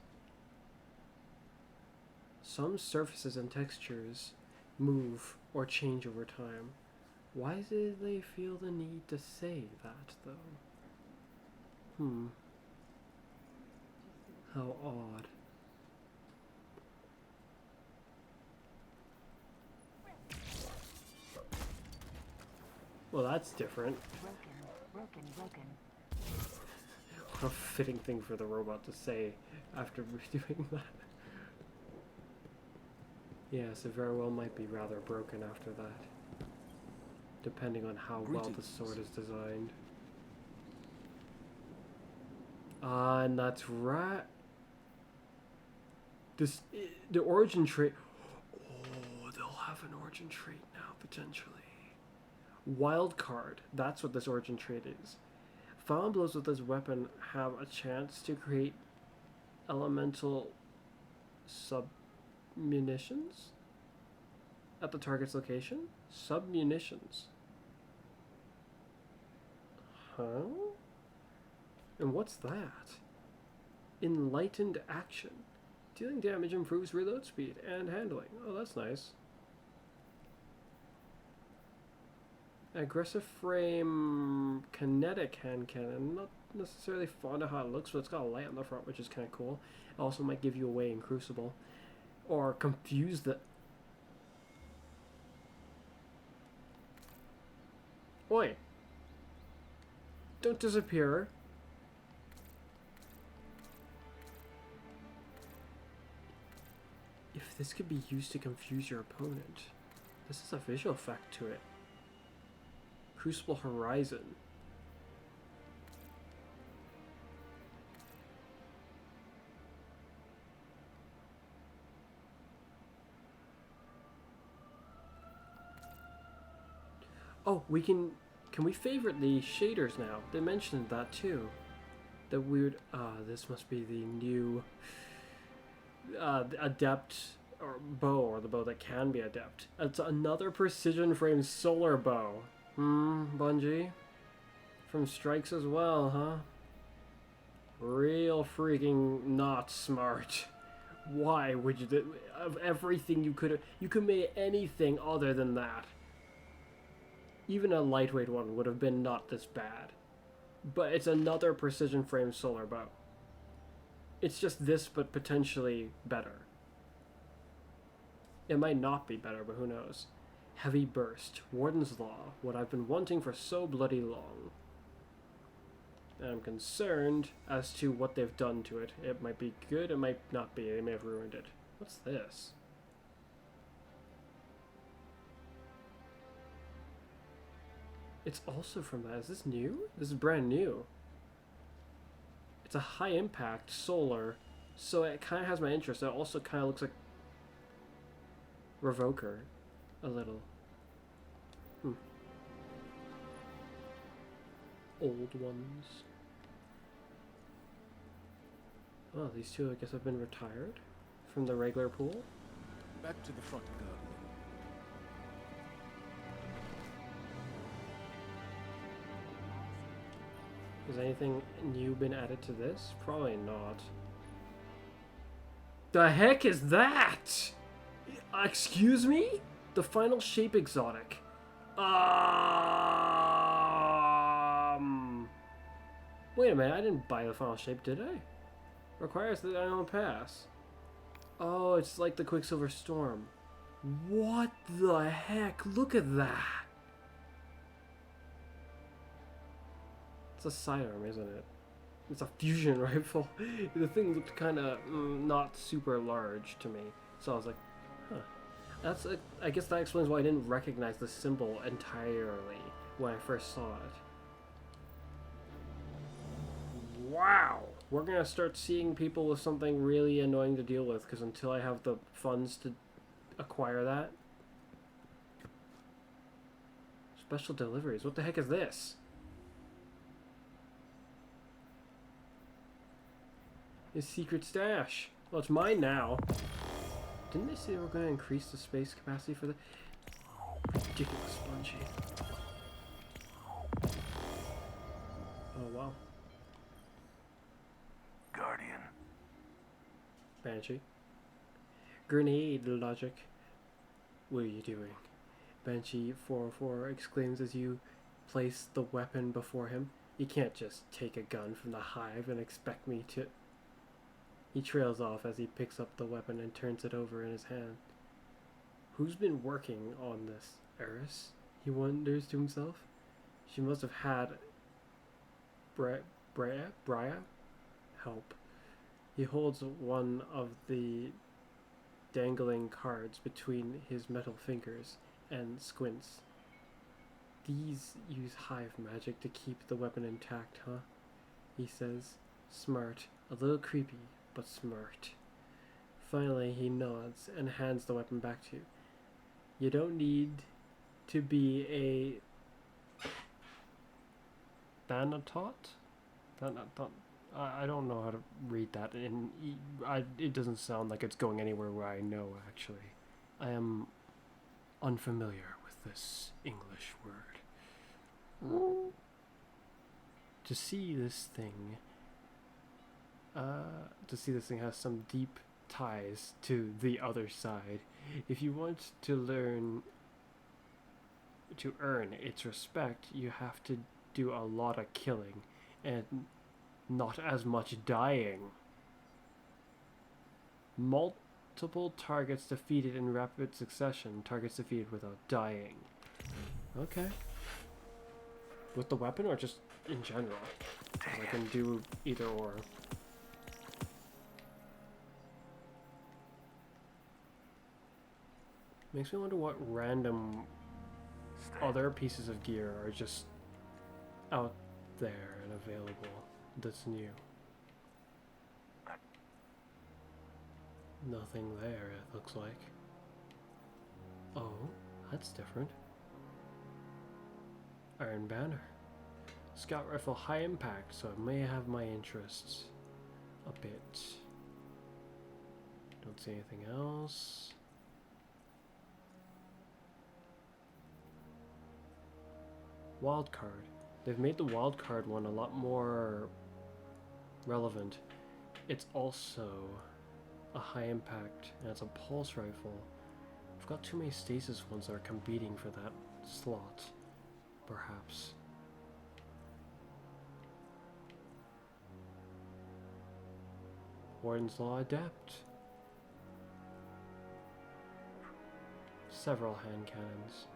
Some surfaces and textures move or change over time. Why did they feel the need to say that, though? How odd. Well, that's different. Broken. What a fitting thing for the robot to say after doing that. Yes, it very well might be rather broken after that. Depending on how well the sword is designed. And that's right. The origin trait. Oh, they'll have an origin trait now, potentially. Wild card. That's what this origin trait is. Final blows with this weapon have a chance to create elemental submunitions at the target's location? Submunitions. Huh? And what's that? Enlightened action. Dealing damage improves reload speed and handling. Oh, that's nice. Aggressive frame kinetic hand cannon. Not necessarily fond of how it looks, but it's got a light on the front, which is kind of cool. It also might give you away in Crucible. Or confuse the... Oi! Don't disappear. If this could be used to confuse your opponent, this is a visual effect to it. Crucible Horizon. Oh, we can we favorite the shaders now? They mentioned that too. The weird, this must be the new adept or bow, or the bow that can be adept. It's another precision frame solar bow. Bungie? From Strikes as well, huh? Real freaking not smart. Why would you of everything you could make anything other than that. Even a lightweight one would have been not this bad. But it's another precision frame solar bow. It's just this, but potentially better. It might not be better, but who knows. Heavy Burst, Warden's Law, what I've been wanting for so bloody long. And I'm concerned as to what they've done to it. It might be good, it might not be. They may have ruined it. What's this? It's also from that. Is this new? This is brand new. It's a high impact solar, so it kind of has my interest. It also kind of looks like Revoker, a little. Old ones. Oh, these two I guess have been retired from the regular pool. Back to the front, Guardian. Has anything new been added to this? Probably not. The heck is that? Excuse me? The final shape exotic. Wait a minute, I didn't buy the final shape, did I? Requires the island pass. Oh, it's like the Quicksilver Storm. What the heck? Look at that. It's a sidearm, isn't it? It's a fusion rifle. The thing looked kind of not super large to me. So I was like, huh. I guess that explains why I didn't recognize the symbol entirely when I first saw it. Wow! We're gonna start seeing people with something really annoying to deal with, because until I have the funds to acquire that. Special deliveries. What the heck is this? His secret stash. Well, it's mine now. Didn't they say they were going to increase the space capacity for the... Ridiculous Bungie. Oh, wow. Guardian. Banshee. Grenade logic. What are you doing? Banshee 404 exclaims as you place the weapon before him. You can't just take a gun from the hive and expect me to... He trails off as he picks up the weapon and turns it over in his hand. Who's been working on this? Eris? He wonders to himself. She must have had Bria help. He holds one of the dangling cards between his metal fingers and squints. These use hive magic to keep the weapon intact, huh? He says. Smart. A little creepy, but smart. Finally, he nods and hands the weapon back to you. You don't need to be a Thanatot? I don't know how to read that. It doesn't sound like it's going anywhere where I know, actually. I am unfamiliar with this English word. To see this thing has some deep ties to the other side. If you want to earn its respect, you have to do a lot of killing and not as much dying. Multiple targets defeated in rapid succession. Targets defeated without dying. Okay. With the weapon or just in general? I can do either or. Makes me wonder what random other pieces of gear are just out there and available that's new. Nothing there, it looks like. Oh, that's different. Iron Banner. Scout rifle, high impact, so it may have my interests a bit. Don't see anything else. Wild card. They've made the wild card one a lot more relevant. It's also a high impact, and it's a pulse rifle. I've got too many stasis ones that are competing for that slot, perhaps. Warden's Law Adept. Several hand cannons.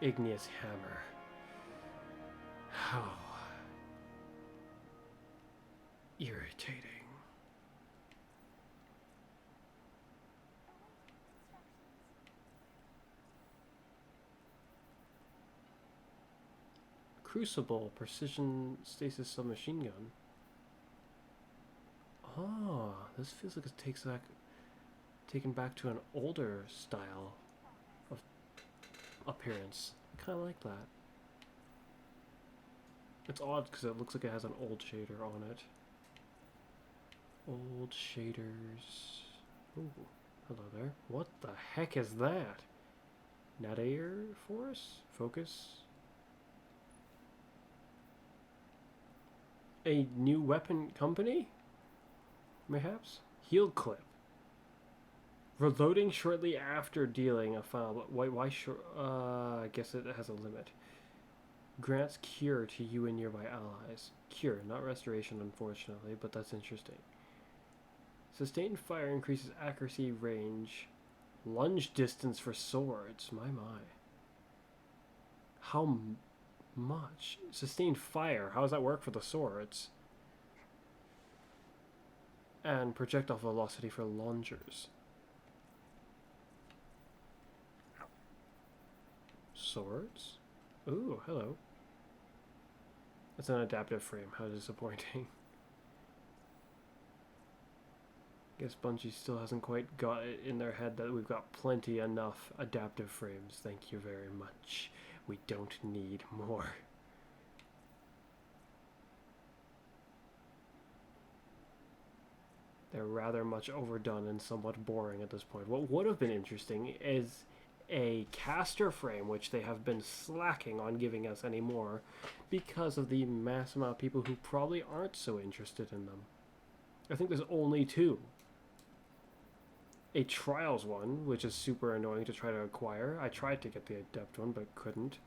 Igneous Hammer. How irritating. Crucible, precision stasis submachine gun. Oh, this feels like it taken back to an older style of appearance. I kind of like that. It's odd because it looks like it has an old shader on it. Old shaders. Ooh, hello there. What the heck is that? Nadir Force? Focus? A new weapon company? Mayhaps? Heal clip. Reloading shortly after dealing a final. Why short? I guess it has a limit. Grants cure to you and nearby allies. Cure, not restoration, unfortunately, but that's interesting. Sustained fire increases accuracy, range, lunge distance for swords. My. How much? Sustained fire. How does that work for the swords? And projectile velocity for launchers. Swords? Ooh, hello. It's an adaptive frame. How disappointing. Guess Bungie still hasn't quite got it in their head that we've got plenty enough adaptive frames. Thank you very much. We don't need more. They're rather much overdone and somewhat boring at this point. What would have been interesting is a caster frame, which they have been slacking on giving us anymore because of the mass amount of people who probably aren't so interested in them. I think there's only two. A Trials one, which is super annoying to try to acquire. I tried to get the Adept one, but couldn't.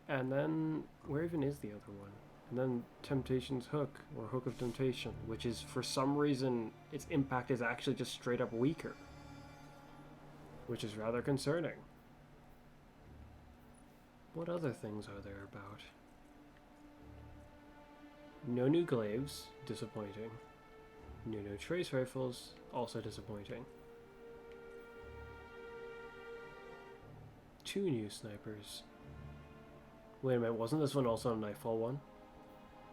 And then, where even is the other one? And then Temptation's Hook, or Hook of Temptation, which is, for some reason, its impact is actually just straight up weaker. Which is rather concerning. What other things are there about? No new glaives, disappointing. No trace rifles, also disappointing. 2 new snipers. Wait a minute, wasn't this one also a Nightfall one?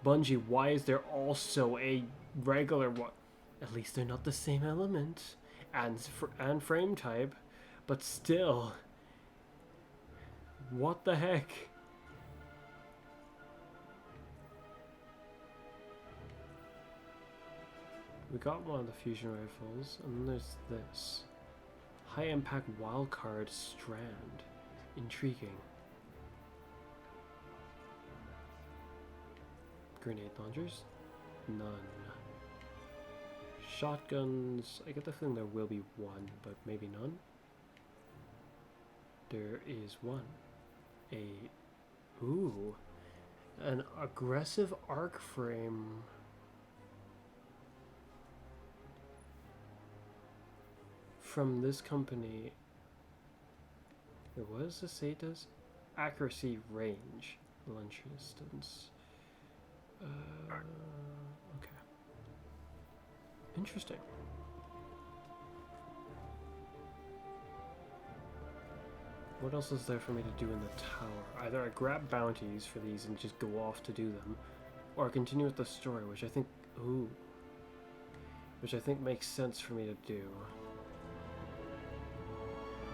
Bungie, why is there also a regular one? At least they're not the same element and frame type, but still. What the heck? We got one of the fusion rifles, and then there's this. High impact wildcard strand. Intriguing. Grenade launchers? None. Shotguns, I get the feeling there will be one, but maybe none. There is one. Ooh. An aggressive arc frame. From this company. What does this say it does? Accuracy, range, launch distance. Okay. Interesting. What else is there for me to do in the tower? Either I grab bounties for these and just go off to do them, or I continue with the story, which I think, makes sense for me to do.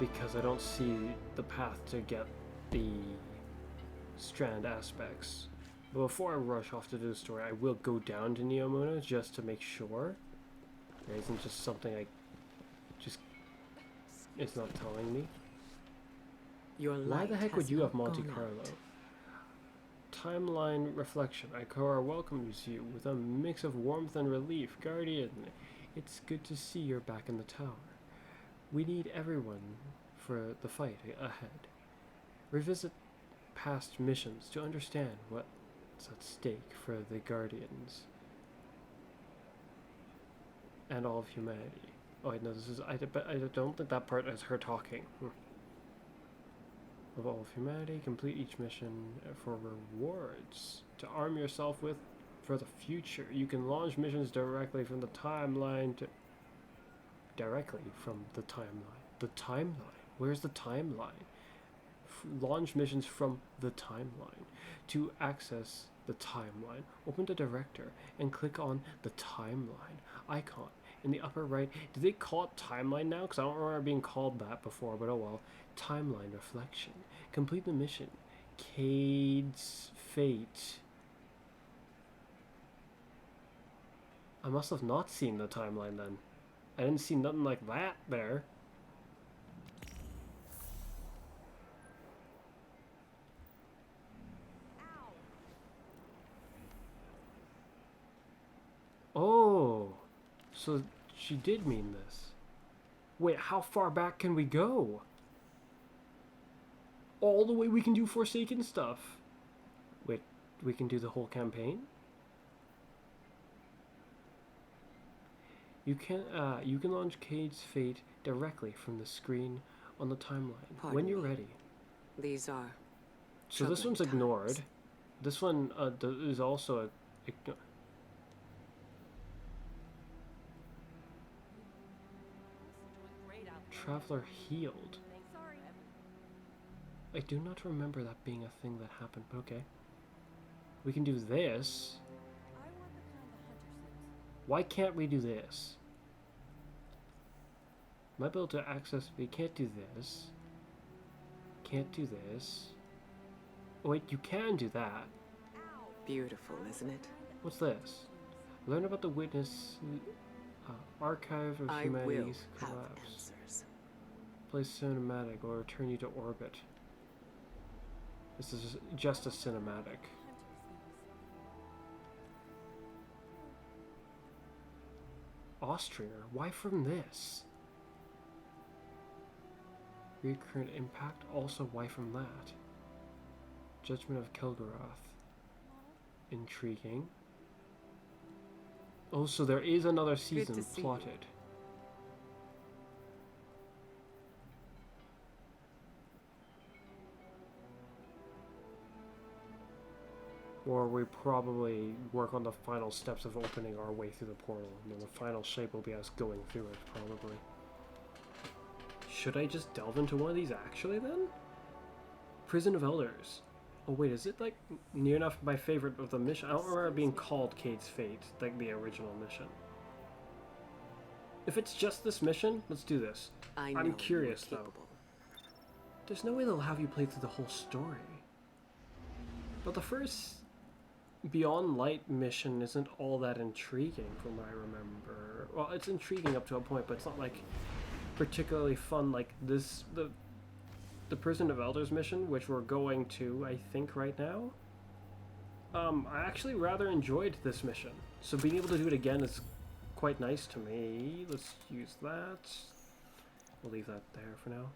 Because I don't see the path to get the Strand aspects. But before I rush off to do the story, I will go down to Neomuna just to make sure there isn't just something it's not telling me. Why the heck would you have Monte Carlo? Timeline reflection. Ikora welcomes you with a mix of warmth and relief. Guardian, it's good to see you're back in the tower. We need everyone for the fight ahead. Revisit past missions to understand what's at stake for the Guardians and all of humanity. Oh wait, no, this is I don't think that part is her talking. Of all of humanity, complete each mission for rewards to arm yourself with for the future. You can launch missions directly from the timeline The timeline. Where's the timeline? Launch missions from the timeline. To access the timeline, open the director and click on the timeline icon in the upper right. Do they call it timeline now? Because I don't remember being called that before, but oh well. Timeline reflection. Complete the mission. Cade's fate. I must have not seen the timeline then. I didn't see nothing like that there. Oh, so she did mean this. Wait, how far back can we go? All the way we can do Forsaken stuff. Wait, we can do the whole campaign? You can launch Cade's fate directly from the screen on the timeline when you're ready. These are. So this one's ignored. This one is also ignored. Traveler healed. I do not remember that being a thing that happened, but okay. We can do this. Why can't we do this? Might be able to access. We can't do this. Can't do this. Oh, wait, you can do that. Beautiful, isn't it? What's this? Learn about the witness archive of humanity's collapse. Place cinematic or return you to orbit. This is just a cinematic. Austria? Why from this? Recurrent impact? Also, why from that? Judgment of Kilgarath. Intriguing. Oh, so there is another season plotted. Or we probably work on the final steps of opening our way through the portal, and then the final shape will be us going through it, probably. Should I just delve into one of these actually, then? Prison of Elders. Oh wait, is it like near enough my favorite of the mission? I don't remember it being called Cade's Fate, like the original mission. If it's just this mission, let's do this. I'm curious though. There's no way they'll have you play through the whole story. But the first Beyond Light mission isn't all that intriguing from what I remember. Well, it's intriguing up to a point, but it's not like particularly fun like this. The Prison of Elders mission, which we're going to, I think, right now. I actually rather enjoyed this mission, so being able to do it again is quite nice to me. Let's use that. We'll leave that there for now.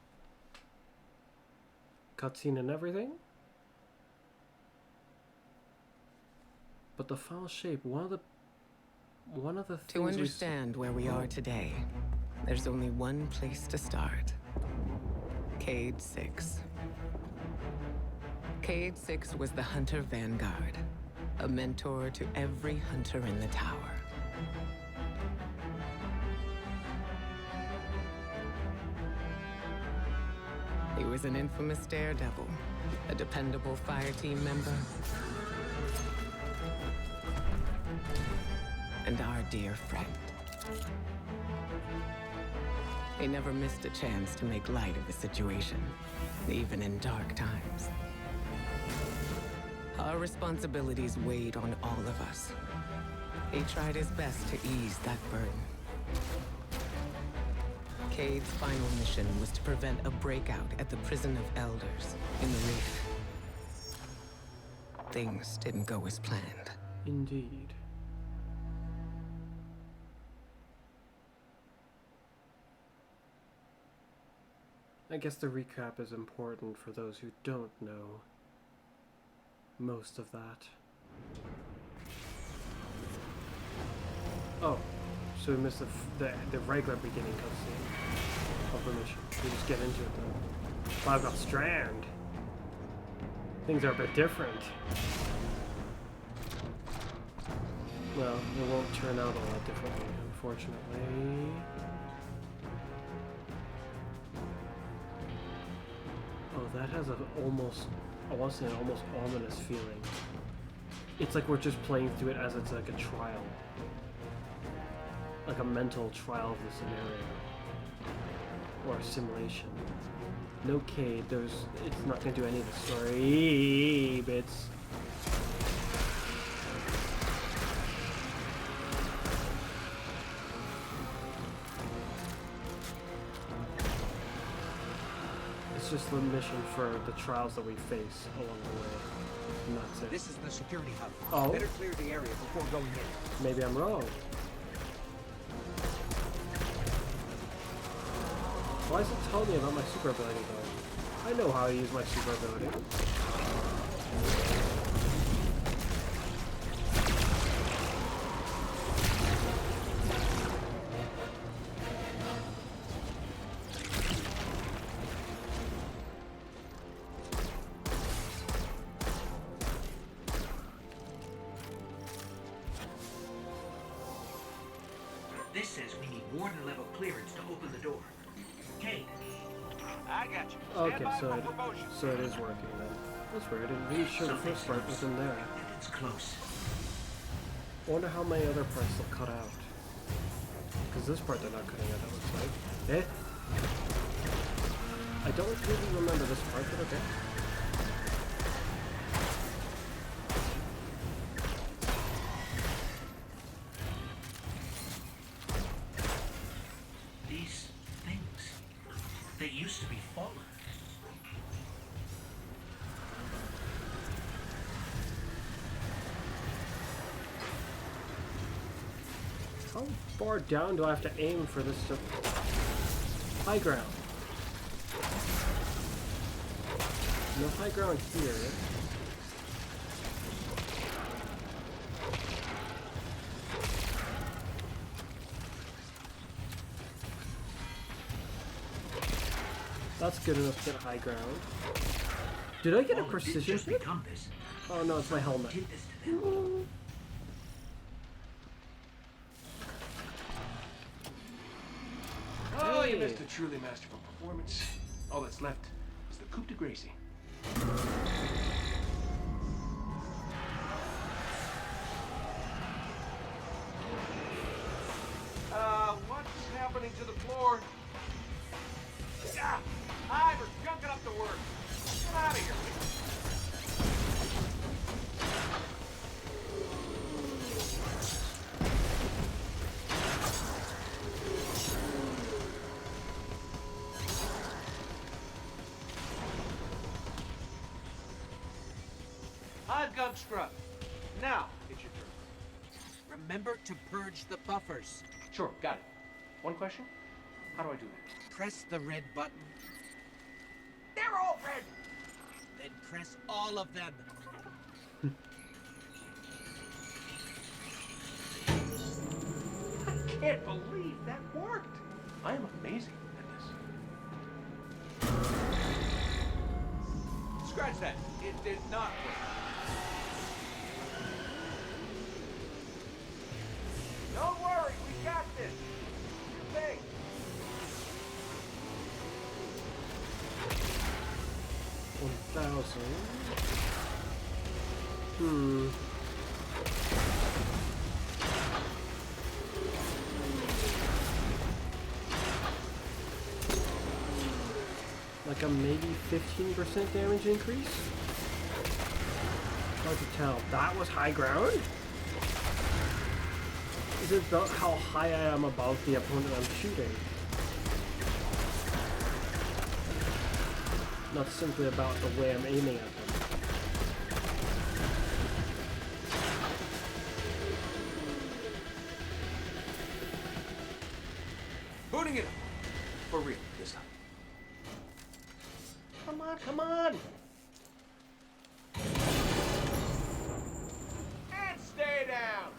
Cutscene and everything. But the final shape, one of the things to understand where we are today, there's only one place to start. Cade 6. Cade 6 was the Hunter Vanguard, a mentor to every hunter in the tower. He was an infamous daredevil, a dependable fire team member, and our dear friend. They never missed a chance to make light of the situation, even in dark times. Our responsibilities weighed on all of us. He tried his best to ease that burden. Cade's final mission was to prevent a breakout at the Prison of Elders in the Reef. Things didn't go as planned. Indeed. I guess the recap is important for those who don't know most of that. Oh, so we missed the regular beginning cutscene of the mission. We just get into it though. Five got Strand. Things are a bit different. Well, it won't turn out a lot differently, unfortunately. Oh, that has an almost, I want to say an almost ominous feeling. It's like we're just playing through it as it's like a trial. Like a mental trial of the scenario. Or a simulation. No Cade, it's not going to do any of the story bits. It's just the mission for the trials that we face along the way. And that's it. This is the security hub. Oh? Better clear the area before going in. Maybe I'm wrong. Why is it telling me about my super ability though? I know how to use my super ability. This says we need warden level clearance to open the door. Kate. I got you. Okay, so it is working then. That's weird. I'm really sure the first part was in there. It's close. I wonder how many other parts they'll cut out. Because this part they're not cutting out, it looks like. Eh? I don't really remember this part, but okay. These things, they used to be fallen. How far down do I have to aim for this to... High ground. No high ground here. That's good enough to get high ground. Did I get a precision hit? Oh no, it's my helmet. Oh, you missed a truly masterful performance. All that's left is the coup de grace. What's happening to the floor? Ah, Ivor, junking up the work. Get out of here. I've got scrub. Now, it's your turn. Remember to purge the buffers. Sure, got it. One question? How do I do that? Press the red button, They're all red! then press all of them. I can't believe that worked. I am amazing at this. Scratch that. It did not work. Don't worry, we got this. Hey. 1,000. Like a maybe 15% damage increase? Hard to tell. That was high ground? Is it about how high I am above the opponent I'm shooting? Not simply about the way I'm aiming at them. Booting it up. For real this time. Come on, come on! And stay down!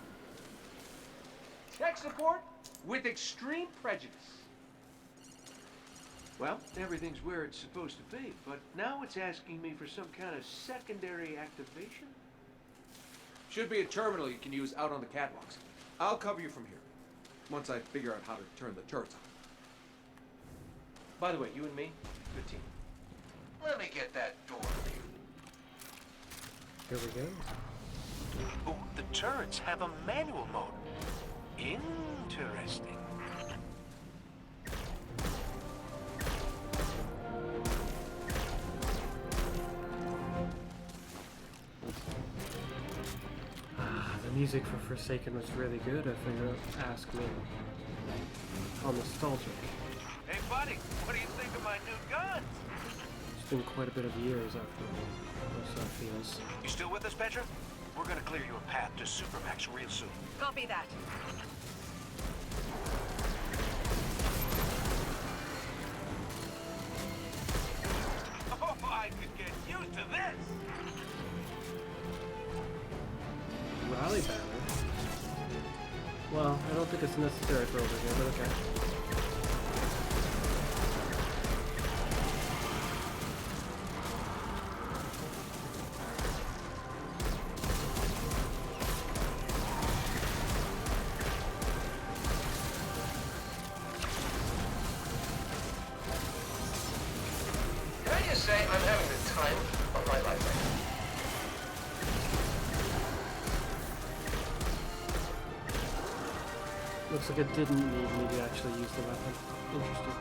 Tech support with extreme prejudice. Well, everything's where it's supposed to be, but now it's asking me for some kind of secondary activation. Should be a terminal you can use out on the catwalks. I'll cover you from here, once I figure out how to turn the turrets on. By the way, you and me, good team. Let me get that door for you. Here we go. Oh, the turrets have a manual mode. Interesting. The music for Forsaken was really good, if you ask me. How nostalgic. Hey, buddy, what do you think of my new guns? It's been quite a bit of years after all, so it feels. You still with us, Petra? We're gonna clear you a path to Supermax real soon. Copy that. Oh, I could get used to this! Rally banner? Well, I don't think it's necessary for over here, but okay. Can I just say I'm having the time of my life right now? Looks like it didn't need me to actually use the weapon. Interesting.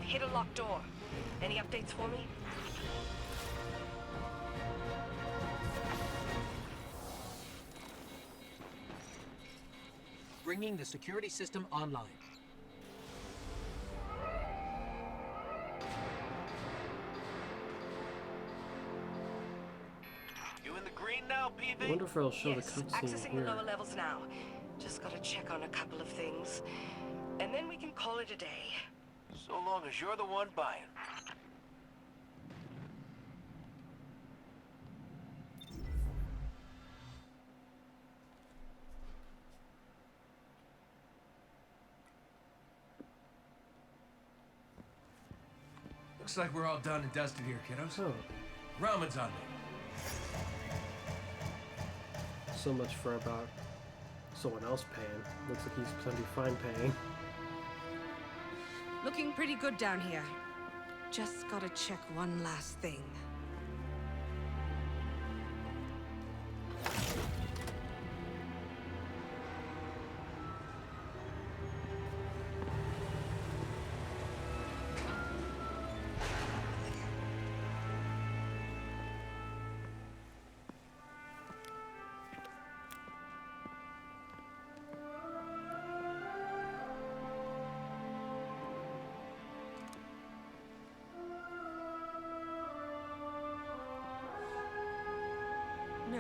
Hit a locked door. Any updates for me? Bringing the security system online. You in the green now, PV? I wonder if it'll show Yes, the cutscene accessing here. the lower levels now. Just gotta check on a couple of things. And then we can call it a day. So long as you're the one buying. Looks like we're all done and dusted here, kiddos. Oh, Ramen's on me. so much for about someone else paying. Looks like he's plenty fine paying. Looking pretty good down here. Just gotta check one last thing.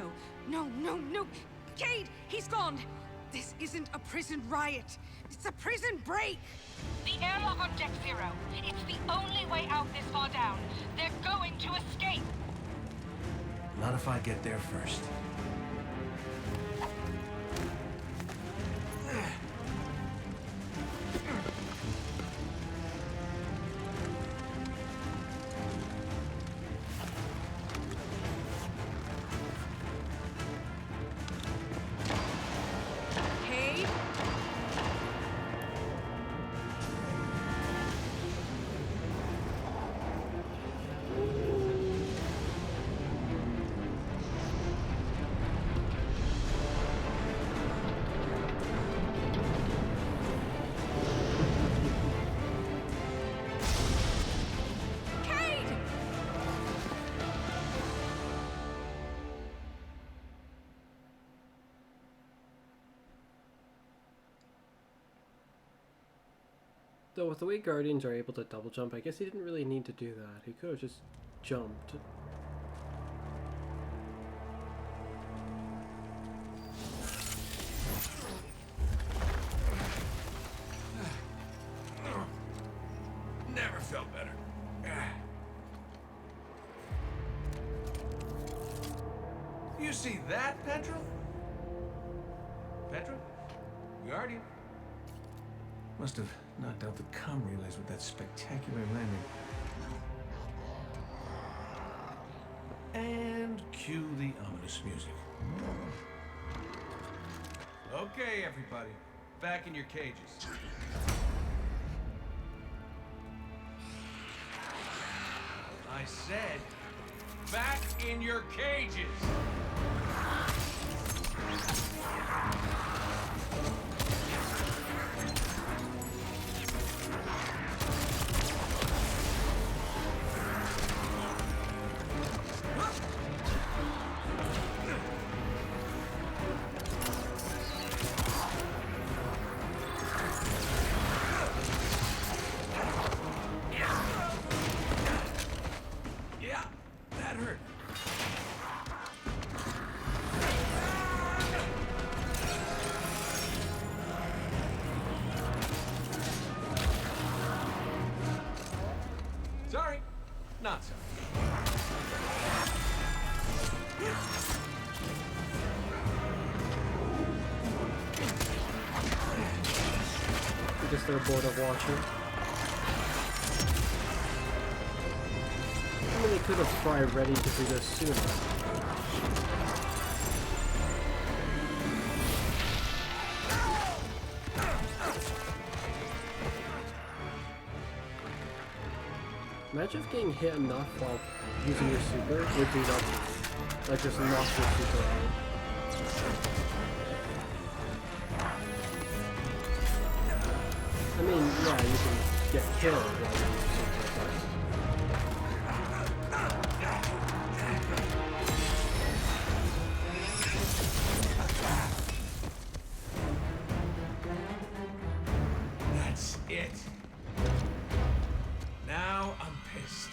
No, no, no, no! Cade, he's gone! This isn't a prison riot. It's a prison break! The airlock on Deck Zero. It's the only way out this far down. They're going to escape. Not if I get there first. Cade? Cade! Though with the way Guardians are able to double jump, I guess he didn't really need to do that. He could have just jumped. Never felt better. You see that, Petra? Petra? Guardian? Must have knocked out the comm relays with that spectacular landing. And cue the ominous music. Okay, everybody. Back in your cages. I said, back in your cages! Yeah, that hurt. Sorry, not sorry. I guess they're bored of watching. I mean, they could have tried ready to do this sooner. Imagine if getting hit enough while using your super would do nothing. Like just knock your super out. I mean, yeah, you can get killed while you use super, That's it. Now I'm pissed.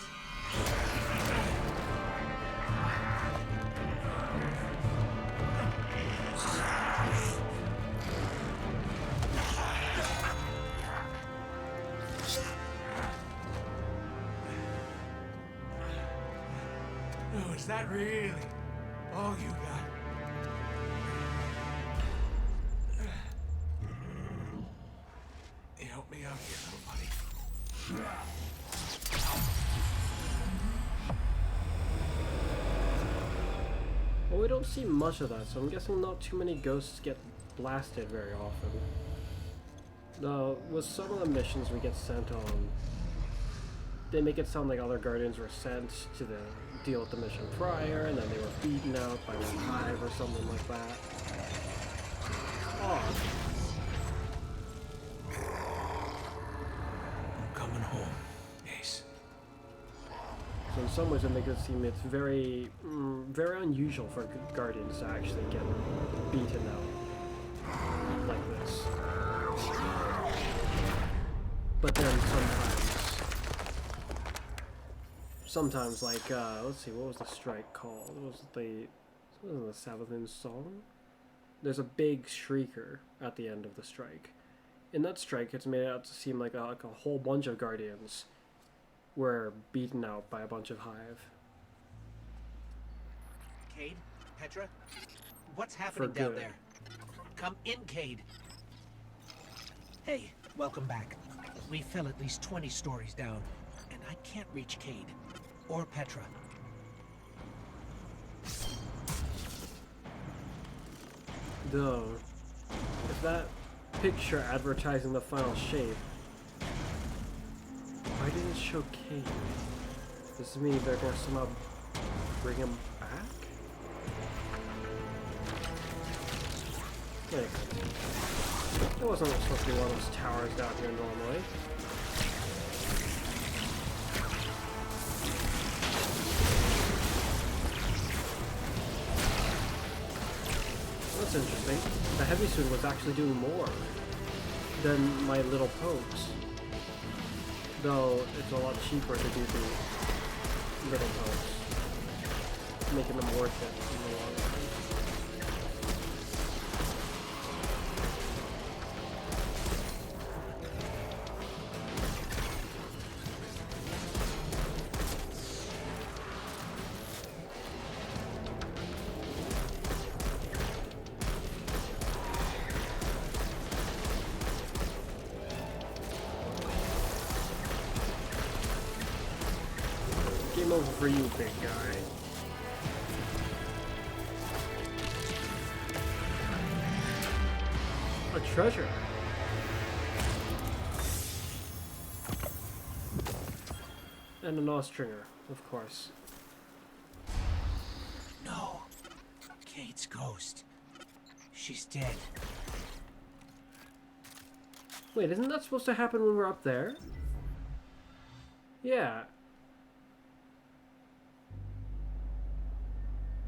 Oh, is that really all you got? You help me out here, little buddy. well, we don't see much of that, so I'm guessing not too many ghosts get blasted very often. Now, with some of the missions we get sent on, they make it sound like other Guardians were sent to deal with the mission prior, and then they were beaten out by the hive or something like that. Odd. I'm coming home, Ace. So in some ways it makes it seem it's very, very unusual for Guardians to actually get beaten out like this. But then sometimes like, let's see, what was the strike called? It was the the Savathun song. There's a big shrieker at the end of the strike. In that strike, it's made out to seem like a whole bunch of Guardians were beaten out by a bunch of Hive. Cade? Petra? What's happening down there? Come in, Cade. Hey, welcome back. We fell at least 20 stories down, and I can't reach Cade. Or Petra. Though, if that picture advertising the final shape, why didn't it show Cade? Does this mean they're gonna somehow bring him back? Wait. It wasn't supposed to be one of those towers down here normally. That's interesting. The heavy suit was actually doing more than my little pokes. Though it's a lot cheaper to do the little pokes, making them worth it in the long run. Game over for you, big guy. A treasure. And an Austringer, of course. No. Cade's ghost. She's dead. Wait, isn't that supposed to happen when we're up there? Yeah.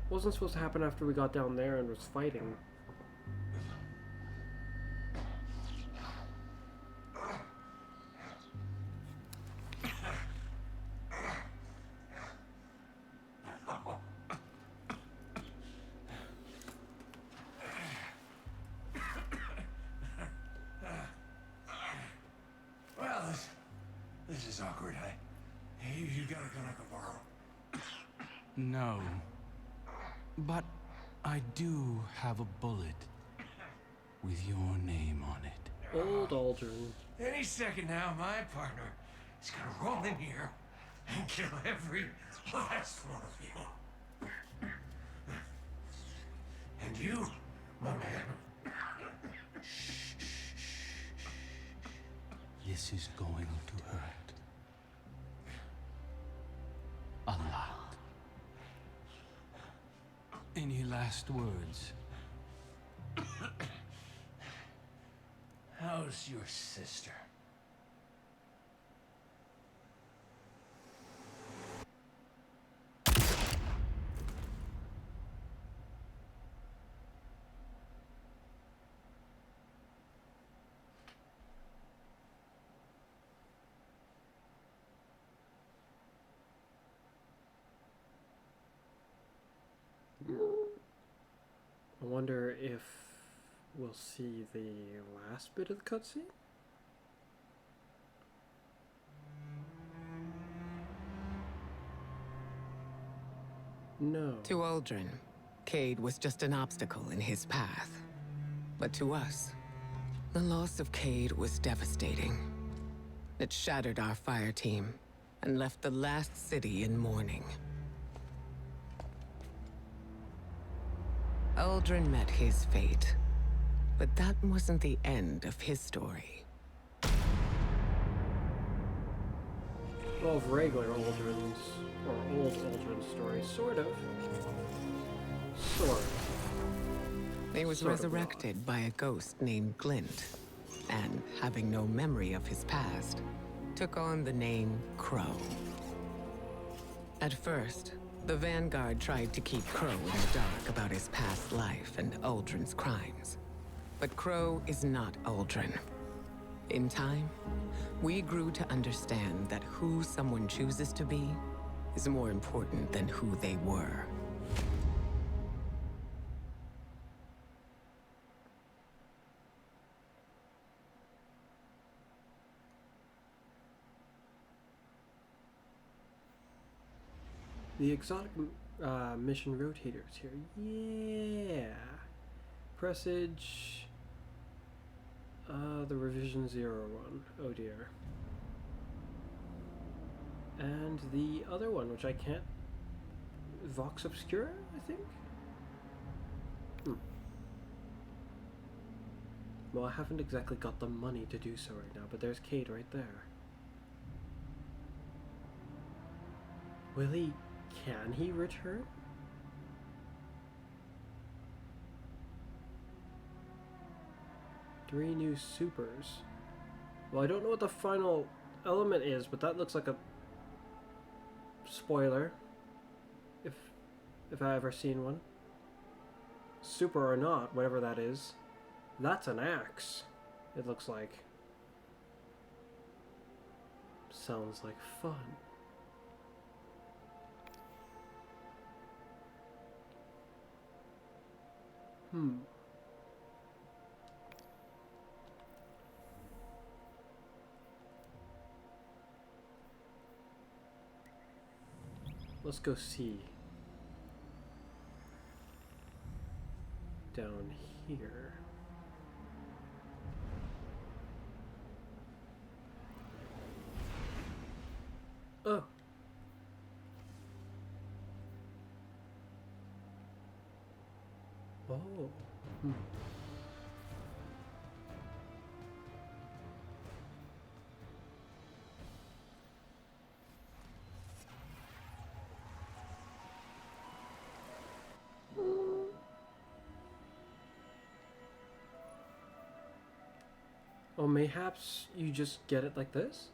Wasn't supposed to happen after we got down there and was fighting. Well, this is awkward. You gotta come up and borrow. No. But I do have a bullet with your name on it. Old Aldrin. Any second now, my partner is gonna roll in here and kill every last one of you. And you, my man. This is going to hurt. A lot. Any last words? How's your sister? I wonder if we'll see the last bit of the cutscene? No. To Aldrin, Cade was just an obstacle in his path. But to us, the loss of Cade was devastating. It shattered our fire team and left the last city in mourning. Aldrin met his fate, but that wasn't the end of his story. Well, of regular Aldrin's, or old Aldrin's story, sort of. Sort of. He was Sort of resurrected by a ghost named Glint, and having no memory of his past, took on the name Crow. At first, the Vanguard tried to keep Crow in the dark about his past life and Aldrin's crimes. But Crow is not Aldrin. In time, we grew to understand that who someone chooses to be is more important than who they were. The exotic mission rotators here. Yeah. Presage. The revision 01. Oh dear. And the other one, which I can't. Vox Obscura, I think? Well, I haven't exactly got the money to do so right now, but there's Cade right there. Can he return? Three new supers. Well, I don't know what the final element is, but that looks like a spoiler. If I ever seen one. Super or not, whatever that is. That's an axe, it looks like. Sounds like fun. Let's go see. Down here. Oh. Oh. Or mayhaps you just get it like this?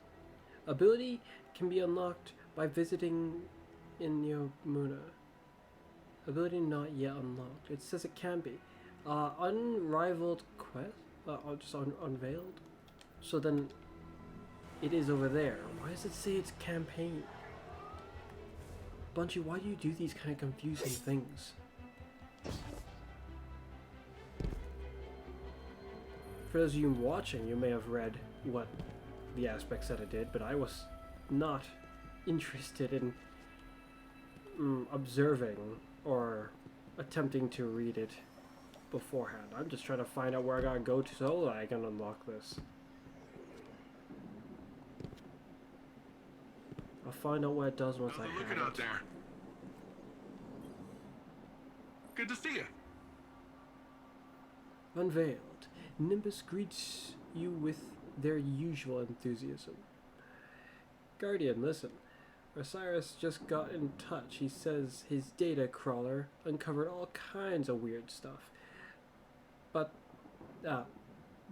Ability can be unlocked by visiting in Muna. Ability not yet unlocked. It says it can be. Unrivaled quest? Just unveiled? So then it is over there. Why does it say it's campaign? Bungie, why do you do these kind of confusing things? For those of you watching, you may have read what the aspect said it did, but I was not interested in observing or attempting to read it beforehand. I'm just trying to find out where I gotta go to so that I can unlock this. I'll find out what it does once I have it. Out there. Good to see you. Unveiled. Nimbus greets you with their usual enthusiasm. Guardian, listen. Osiris just got in touch. He says his data crawler uncovered all kinds of weird stuff. But,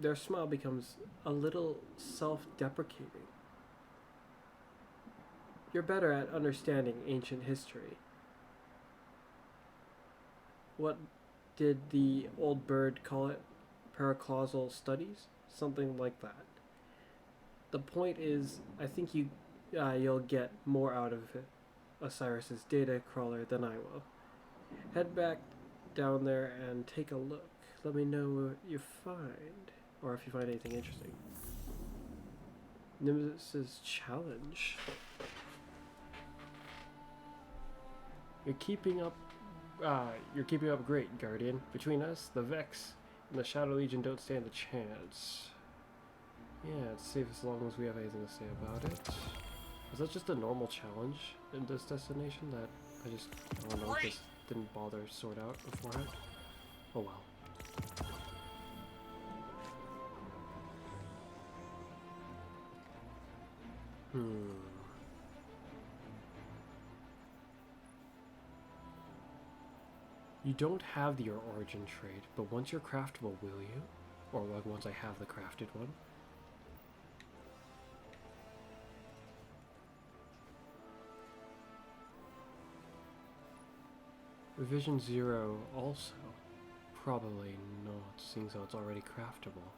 their smile becomes a little self-deprecating. You're better at understanding ancient history. What did the old bird call it? Paracausal studies? Something like that. The point is, I think you'll get more out of it, Osiris's data crawler than I will. Head back down there and take a look. Let me know what you find, or if you find anything interesting. Nimbus's challenge. You're keeping up great, Guardian. Between us, the Vex and the Shadow Legion don't stand a chance. Yeah, it's safe as long as we have anything to say about it. Is that just a normal challenge in this destination that I don't know, just didn't bother to sort out beforehand? Oh well. You don't have your origin trait, but once you're craftable, will you? Or like once I have the crafted one? Revision 0 also. Probably not, seeing though it's already craftable.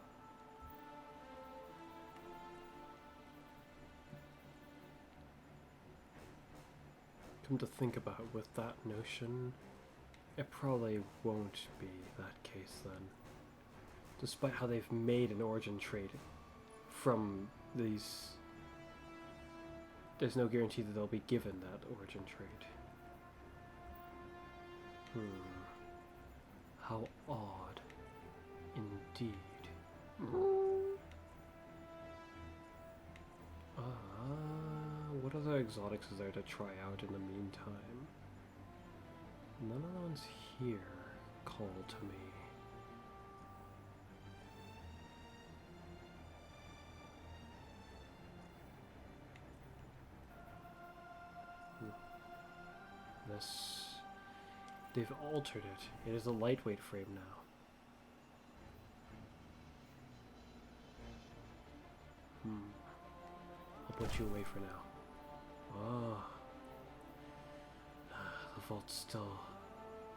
Come to think about it, with that notion, it probably won't be that case then. Despite how they've made an origin trait from these, there's no guarantee that they'll be given that origin trait. How odd. Indeed. What other exotics is there to try out in the meantime? None of the ones here call to me. This... They've altered it. It is a lightweight frame now. I'll put you away for now. Oh. The vault's still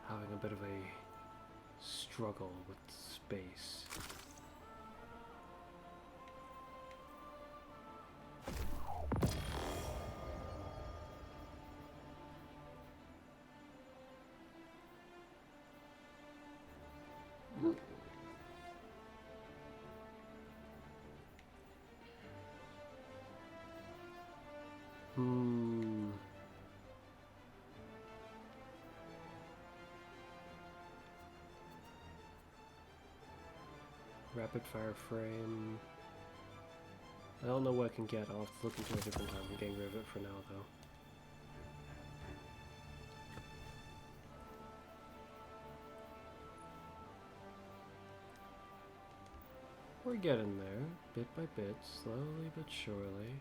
having a bit of a struggle with space. Rapid fire frame. I don't know what I can get. I'll have to look into it a different time. I'm getting rid of it for now, though. We're getting there, bit by bit, slowly but surely.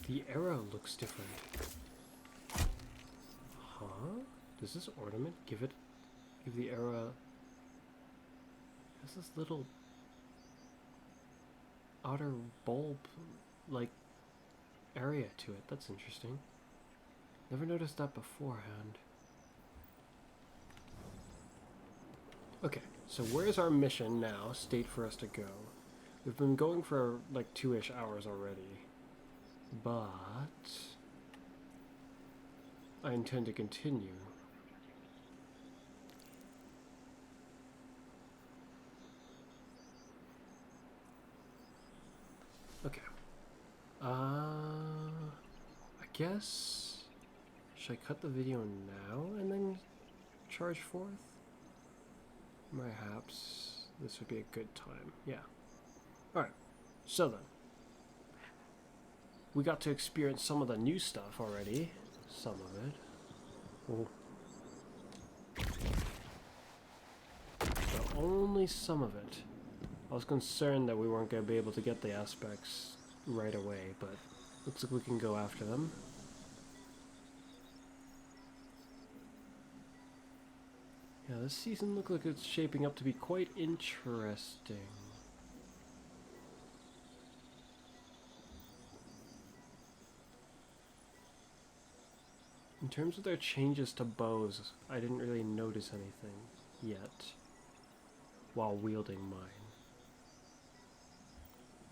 The arrow looks different. Huh? Does this ornament give the arrow... Has this little outer bulb like area to it? That's interesting. Never noticed that beforehand. Okay, so where's our mission now? State for us to go. We've been going for like 2-ish hours already. But I intend to continue. Okay. I guess... Should I cut the video now and then charge forth? Perhaps this would be a good time. Yeah. Alright. So then. We got to experience some of the new stuff already. Some of it. Oh. But only some of it. I was concerned that we weren't going to be able to get the aspects right away, but looks like we can go after them. Yeah, this season looks like it's shaping up to be quite interesting. In terms of their changes to bows, I didn't really notice anything yet while wielding mine.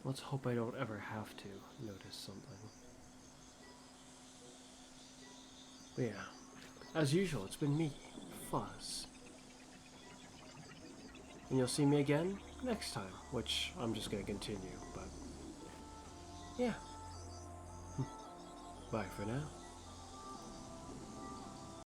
Let's hope I don't ever have to notice something. But yeah, as usual, it's been me, Fuzz. And you'll see me again next time, which I'm just going to continue, but yeah. Bye for now.